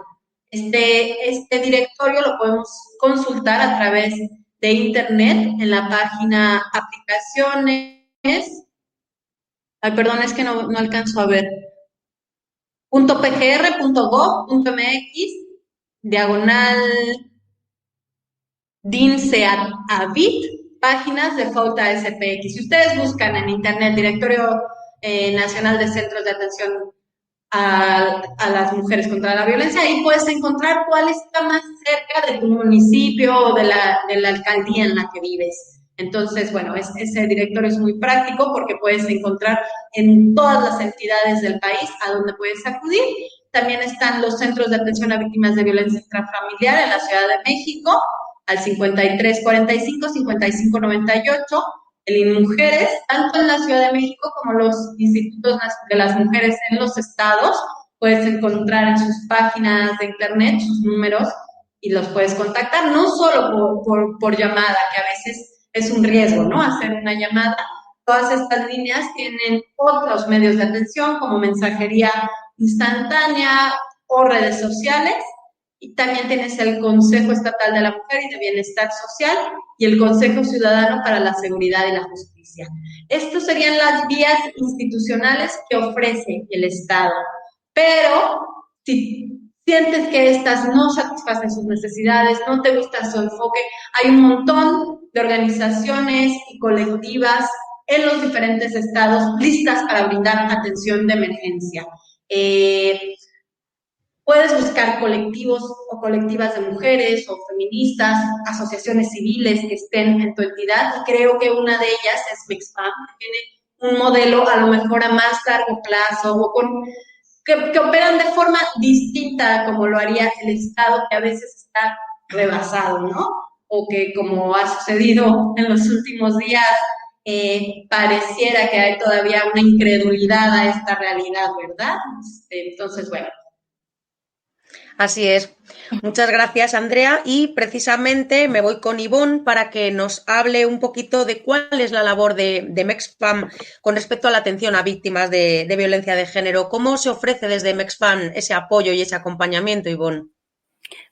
Este directorio lo podemos consultar a través de internet en la página aplicaciones. Ay, perdón, es que no alcanzo a ver. .pgr.gov.mx, /DINSEAVIT, páginas de FOUTA SPX. Si ustedes buscan en internet Directorio Nacional de Centros de Atención a las Mujeres contra la Violencia, ahí puedes encontrar cuál está más cerca de tu municipio o de la alcaldía en la que vives. Entonces, bueno, ese directorio es muy práctico porque puedes encontrar en todas las entidades del país a donde puedes acudir. También están los centros de atención a víctimas de violencia intrafamiliar en la Ciudad de México, al 5345-5598, el INMujeres, tanto en la Ciudad de México como los institutos de las mujeres en los estados. Puedes encontrar en sus páginas de internet sus números y los puedes contactar, no solo por llamada, que a veces es un riesgo, ¿no? Hacer una llamada. Todas estas líneas tienen otros medios de atención como mensajería instantánea o redes sociales. Y también tienes el Consejo Estatal de la Mujer y de Bienestar Social y el Consejo Ciudadano para la Seguridad y la Justicia. Estas serían las vías institucionales que ofrece el Estado. Pero si sientes que estas no satisfacen sus necesidades, no te gusta su enfoque, hay un montón de organizaciones y colectivas en los diferentes estados listas para brindar atención de emergencia. Puedes buscar colectivos o colectivas de mujeres o feministas, asociaciones civiles que estén en tu entidad, y creo que una de ellas es MexFam, que tiene un modelo a lo mejor a más largo plazo o que operan de forma distinta como lo haría el Estado, que a veces está rebasado, ¿no? O que, como ha sucedido en los últimos días, pareciera que hay todavía una incredulidad a esta realidad, ¿verdad? Entonces, bueno. Así es. Muchas gracias, Andrea. Y precisamente me voy con Ivonne para que nos hable un poquito de cuál es la labor de MexFam con respecto a la atención a víctimas de violencia de género. ¿Cómo se ofrece desde MexFam ese apoyo y ese acompañamiento, Ivonne?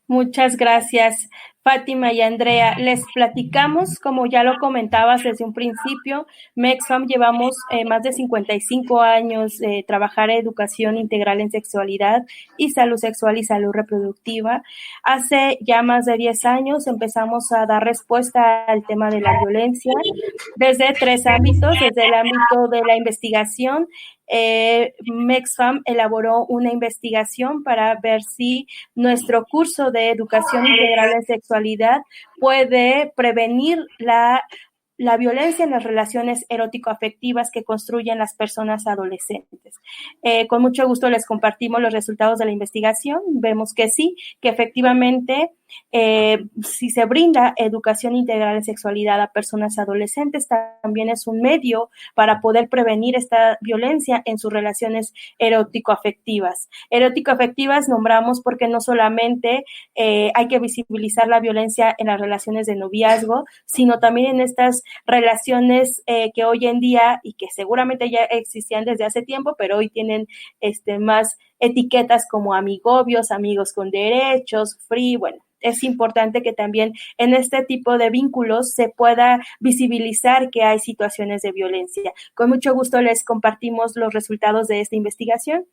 Muchas gracias, Fátima y Andrea. Les platicamos, como ya lo comentabas desde un principio, MexFam llevamos más de 55 años de trabajar educación integral en sexualidad y salud sexual y salud reproductiva. Hace ya más de 10 años empezamos a dar respuesta al tema de la violencia desde 3 ámbitos, desde el ámbito de la investigación. MexFam elaboró una investigación para ver si nuestro curso de educación integral en sexualidad puede prevenir la violencia en las relaciones erótico-afectivas que construyen las personas adolescentes. Con mucho gusto les compartimos los resultados de la investigación. Vemos que sí, que efectivamente si se brinda educación integral en sexualidad a personas adolescentes, también es un medio para poder prevenir esta violencia en sus relaciones erótico-afectivas. Erótico-afectivas nombramos porque no solamente hay que visibilizar la violencia en las relaciones de noviazgo, sino también en estas relaciones que hoy en día y que seguramente ya existían desde hace tiempo, pero hoy tienen más etiquetas como amigobios, amigos con derechos, free, bueno. Es importante que también en este tipo de vínculos se pueda visibilizar que hay situaciones de violencia. Con mucho gusto les compartimos los resultados de esta investigación.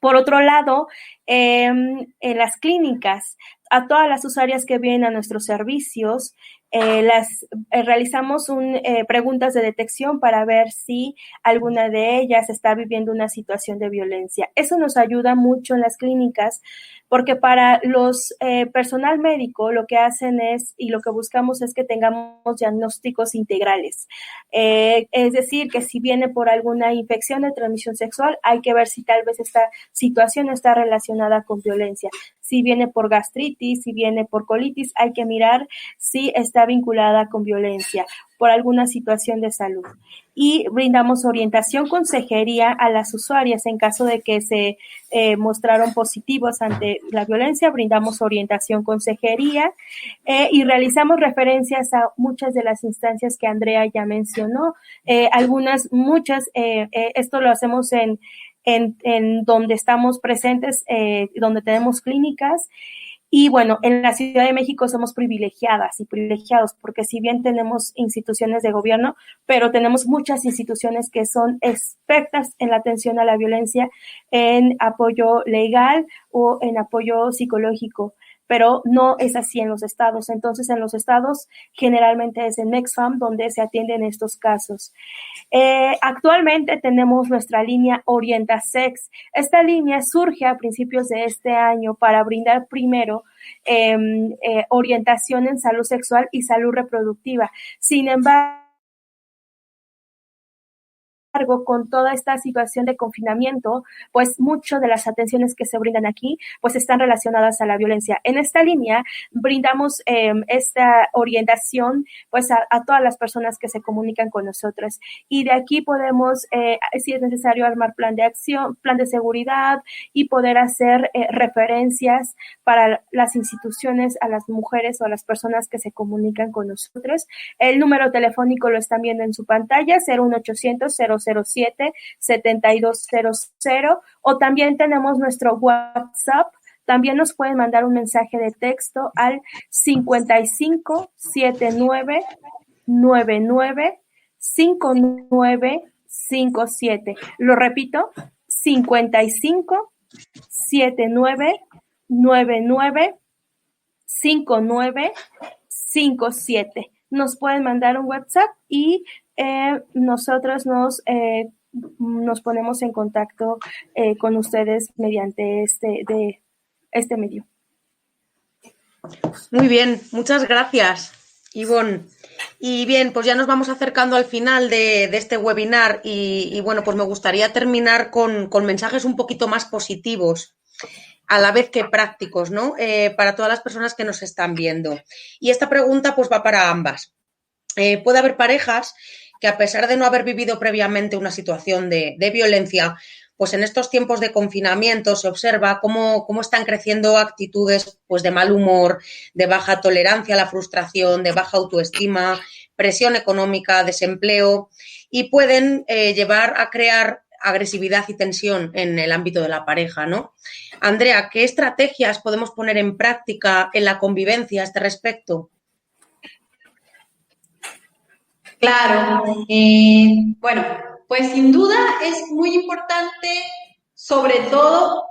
Por otro lado, en las clínicas, a todas las usuarias que vienen a nuestros servicios, realizamos preguntas de detección para ver si alguna de ellas está viviendo una situación de violencia. Eso nos ayuda mucho en las clínicas porque para los personal médico lo que hacen es, y lo que buscamos es que tengamos diagnósticos integrales. Es decir, que si viene por alguna infección de transmisión sexual, hay que ver si tal vez esta situación está relacionada con violencia. Si viene por gastritis, si viene por colitis, hay que mirar si está vinculada con violencia, por alguna situación de salud. Y brindamos orientación, consejería a las usuarias en caso de que se mostraron positivos ante la violencia, brindamos orientación, consejería y realizamos referencias a muchas de las instancias que Andrea ya mencionó, muchas, esto lo hacemos en donde estamos presentes, donde tenemos clínicas. Y bueno, en la Ciudad de México somos privilegiadas y privilegiados porque si bien tenemos instituciones de gobierno, pero tenemos muchas instituciones que son expertas en la atención a la violencia, en apoyo legal o en apoyo psicológico, pero no es así en los estados. Entonces, en los estados generalmente es en MexFam donde se atienden estos casos. Actualmente tenemos nuestra línea OrientaSex. Esta línea surge a principios de este año para brindar primero orientación en salud sexual y salud reproductiva. Sin embargo, con toda esta situación de confinamiento, pues muchas de las atenciones que se brindan aquí, pues están relacionadas a la violencia. En esta línea brindamos esta orientación, pues a todas las personas que se comunican con nosotros. Y de aquí podemos, si es necesario, armar plan de acción, plan de seguridad y poder hacer referencias para las instituciones, a las mujeres o a las personas que se comunican con nosotros. El número telefónico lo están viendo en su pantalla, 01800-007-7200, o también tenemos nuestro WhatsApp. También nos pueden mandar un mensaje de texto al 5579995957. Lo repito, 5579995957. Nos pueden mandar un WhatsApp y nosotros nos ponemos en contacto con ustedes mediante este medio. Muy bien, muchas gracias, Ivonne. Y bien, pues ya nos vamos acercando al final de este webinar y bueno, pues me gustaría terminar con mensajes un poquito más positivos, a la vez que prácticos, ¿no? Para todas las personas que nos están viendo. Y esta pregunta pues va para ambas. Puede haber parejas que, a pesar de no haber vivido previamente una situación de violencia, pues en estos tiempos de confinamiento se observa cómo están creciendo actitudes pues de mal humor, de baja tolerancia a la frustración, de baja autoestima, presión económica, desempleo, y pueden llevar a crear agresividad y tensión en el ámbito de la pareja, ¿no? Andrea, ¿qué estrategias podemos poner en práctica en la convivencia a este respecto? Claro, bueno, pues sin duda es muy importante, sobre todo,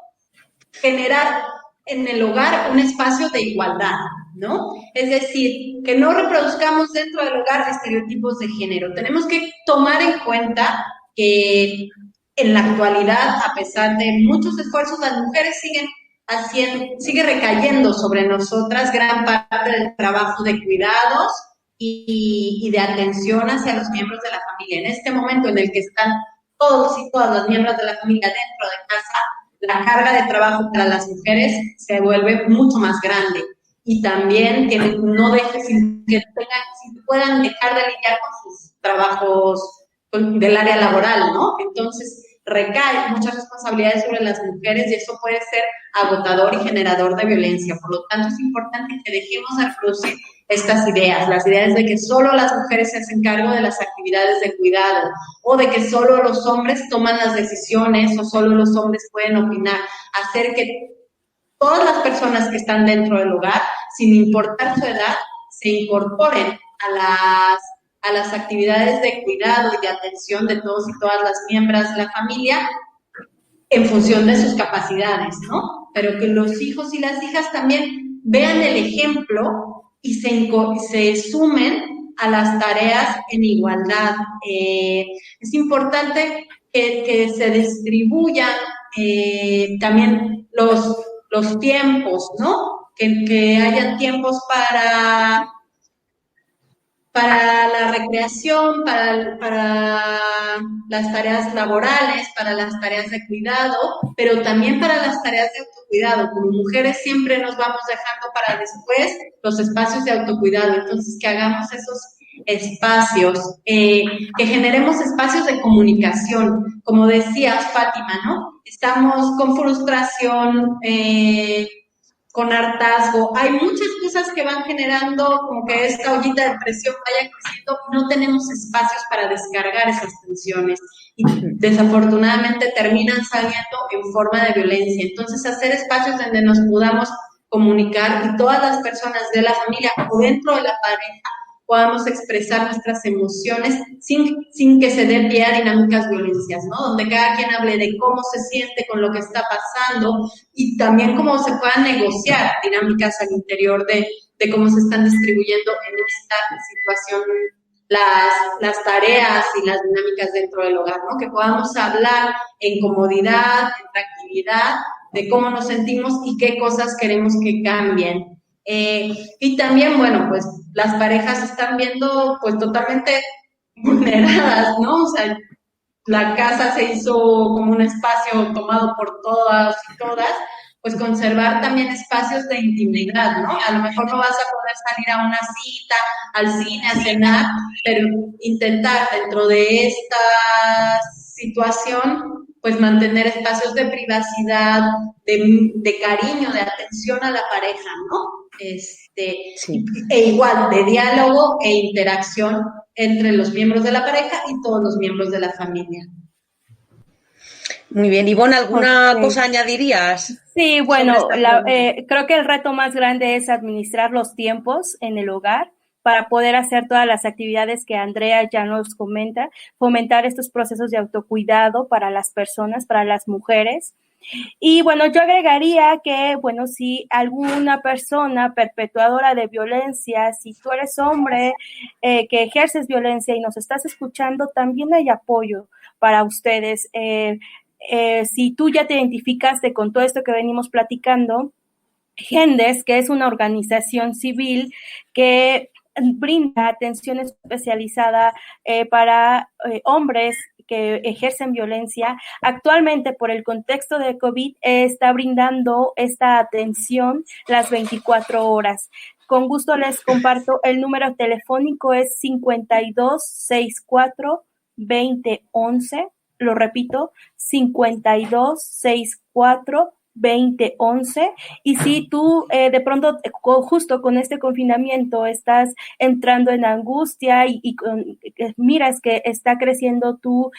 generar en el hogar un espacio de igualdad, ¿no? Es decir, que no reproduzcamos dentro del hogar estereotipos de género. Tenemos que tomar en cuenta que en la actualidad, a pesar de muchos esfuerzos, las mujeres sigue recayendo sobre nosotras gran parte del trabajo de cuidados y de atención hacia los miembros de la familia. En este momento en el que están todos y todas los miembros de la familia dentro de casa, la carga de trabajo para las mujeres se vuelve mucho más grande. Y también no dejes que puedan dejar de lidiar con sus trabajos del área laboral, ¿no? Entonces, recae muchas responsabilidades sobre las mujeres y eso puede ser agotador y generador de violencia. Por lo tanto, es importante que dejemos de reproducir estas ideas, las ideas de que solo las mujeres se hacen cargo de las actividades de cuidado o de que solo los hombres toman las decisiones o solo los hombres pueden opinar. Hacer que todas las personas que están dentro del hogar, sin importar su edad, se incorporen a las actividades de cuidado y de atención de todos y todas las miembros de la familia en función de sus capacidades, ¿no? Pero que los hijos y las hijas también vean el ejemplo y se sumen a las tareas en igualdad. Es importante que se distribuyan también los tiempos, ¿no? Que haya tiempos para la recreación, para las tareas laborales, para las tareas de cuidado, pero también para las tareas de autocuidado. Como mujeres siempre nos vamos dejando para después los espacios de autocuidado, entonces que hagamos esos espacios, que generemos espacios de comunicación. Como decías, Fátima, ¿no? Estamos con frustración, con hartazgo, hay muchas cosas que van generando como que esta ollita de presión vaya creciendo y no tenemos espacios para descargar esas tensiones y desafortunadamente terminan saliendo en forma de violencia. Entonces, hacer espacios donde nos podamos comunicar y todas las personas de la familia o dentro de la pareja podamos expresar nuestras emociones sin que se dé pie a dinámicas violencias, ¿no? Donde cada quien hable de cómo se siente con lo que está pasando y también cómo se puedan negociar dinámicas al interior de cómo se están distribuyendo en esta situación las tareas y las dinámicas dentro del hogar, ¿no? Que podamos hablar en comodidad, en tranquilidad, de cómo nos sentimos y qué cosas queremos que cambien. Y también, bueno, pues las parejas están viendo pues totalmente vulneradas, ¿no? O sea, la casa se hizo como un espacio tomado por todas y todas, pues conservar también espacios de intimidad, ¿no? A lo mejor no vas a poder salir a una cita, al cine, a cenar, pero intentar dentro de esta situación, pues mantener espacios de privacidad, de cariño, de atención a la pareja, ¿no? Sí. E igual de diálogo e interacción entre los miembros de la pareja y todos los miembros de la familia. Muy bien. Ivonne, ¿alguna Ok. cosa añadirías Sí, sobre bueno, esta pregunta? creo que el reto más grande es administrar los tiempos en el hogar para poder hacer todas las actividades que Andrea ya nos comenta, fomentar estos procesos de autocuidado para las personas, para las mujeres. Y bueno, yo agregaría que, bueno, si alguna persona perpetuadora de violencia, si tú eres hombre que ejerces violencia y nos estás escuchando, también hay apoyo para ustedes. Si tú ya te identificaste con todo esto que venimos platicando, Gendes, que es una organización civil que brinda atención especializada para hombres que ejercen violencia. Actualmente, por el contexto de COVID, está brindando esta atención las 24 horas. Con gusto les comparto, el número telefónico es 5264-2011. Lo repito, 5264-2011. Y si tú de pronto justo con este confinamiento estás entrando en angustia y miras que está creciendo tu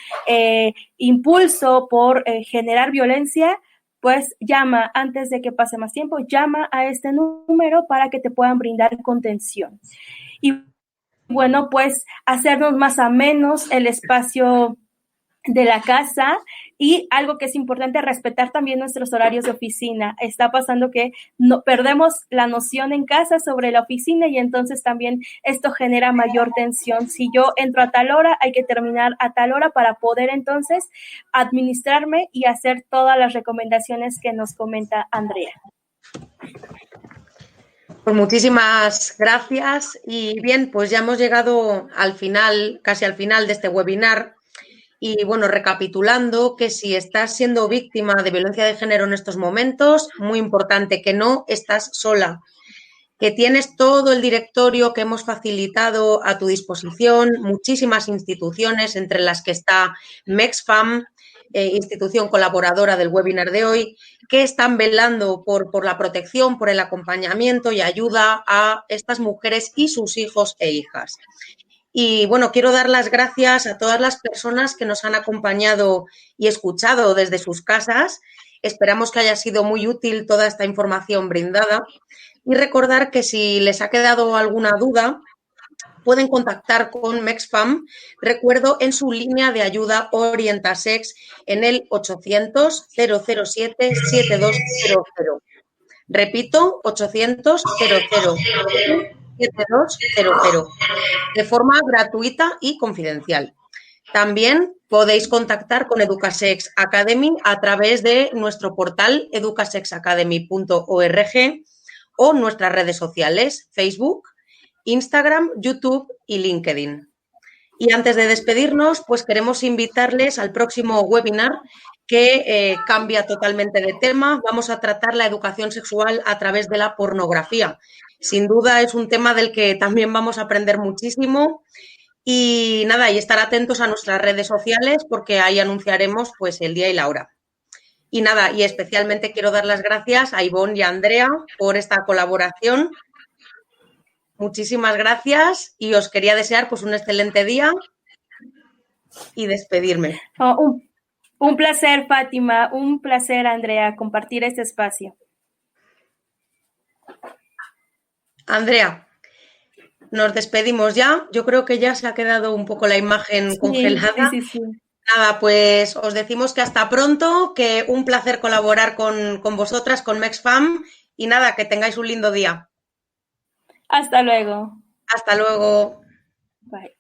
impulso por generar violencia, pues llama antes de que pase más tiempo, llama a este número para que te puedan brindar contención. Y bueno, pues hacernos más amenos el espacio de la casa. Y algo que es importante, respetar también nuestros horarios de oficina. Está pasando que perdemos la noción en casa sobre la oficina y entonces también esto genera mayor tensión. Si yo entro a tal hora, hay que terminar a tal hora para poder entonces administrarme y hacer todas las recomendaciones que nos comenta Andrea. Pues muchísimas gracias y bien, pues ya hemos llegado al final, casi al final de este webinar. Y bueno, recapitulando que si estás siendo víctima de violencia de género en estos momentos, muy importante que no estás sola, que tienes todo el directorio que hemos facilitado a tu disposición, muchísimas instituciones, entre las que está MEXFAM, institución colaboradora del webinar de hoy, que están velando por la protección, por el acompañamiento y ayuda a estas mujeres y sus hijos e hijas. Y bueno, quiero dar las gracias a todas las personas que nos han acompañado y escuchado desde sus casas. Esperamos que haya sido muy útil toda esta información brindada y recordar que si les ha quedado alguna duda, pueden contactar con MEXFAM, recuerdo, en su línea de ayuda Orientasex en el 800-007-7200. Repito, 800-007-7200, de forma gratuita y confidencial. También podéis contactar con Educasex Academy a través de nuestro portal educasexacademy.org o nuestras redes sociales, Facebook, Instagram, YouTube y LinkedIn. Y antes de despedirnos, pues queremos invitarles al próximo webinar que cambia totalmente de tema. Vamos a tratar la educación sexual a través de la pornografía. Sin duda es un tema del que también vamos a aprender muchísimo. Y nada, y estar atentos a nuestras redes sociales porque ahí anunciaremos pues el día y la hora. Y nada, y especialmente quiero dar las gracias a Ivonne y a Andrea por esta colaboración. Muchísimas gracias y os quería desear pues un excelente día y despedirme. Un placer, Fátima, un placer, Andrea, compartir este espacio. Andrea, nos despedimos ya. Yo creo que ya se ha quedado un poco la imagen congelada. Sí. Nada, pues os decimos que hasta pronto, que un placer colaborar con vosotras, con MEXFAM, y nada, que tengáis un lindo día. Hasta luego. Hasta luego. Bye.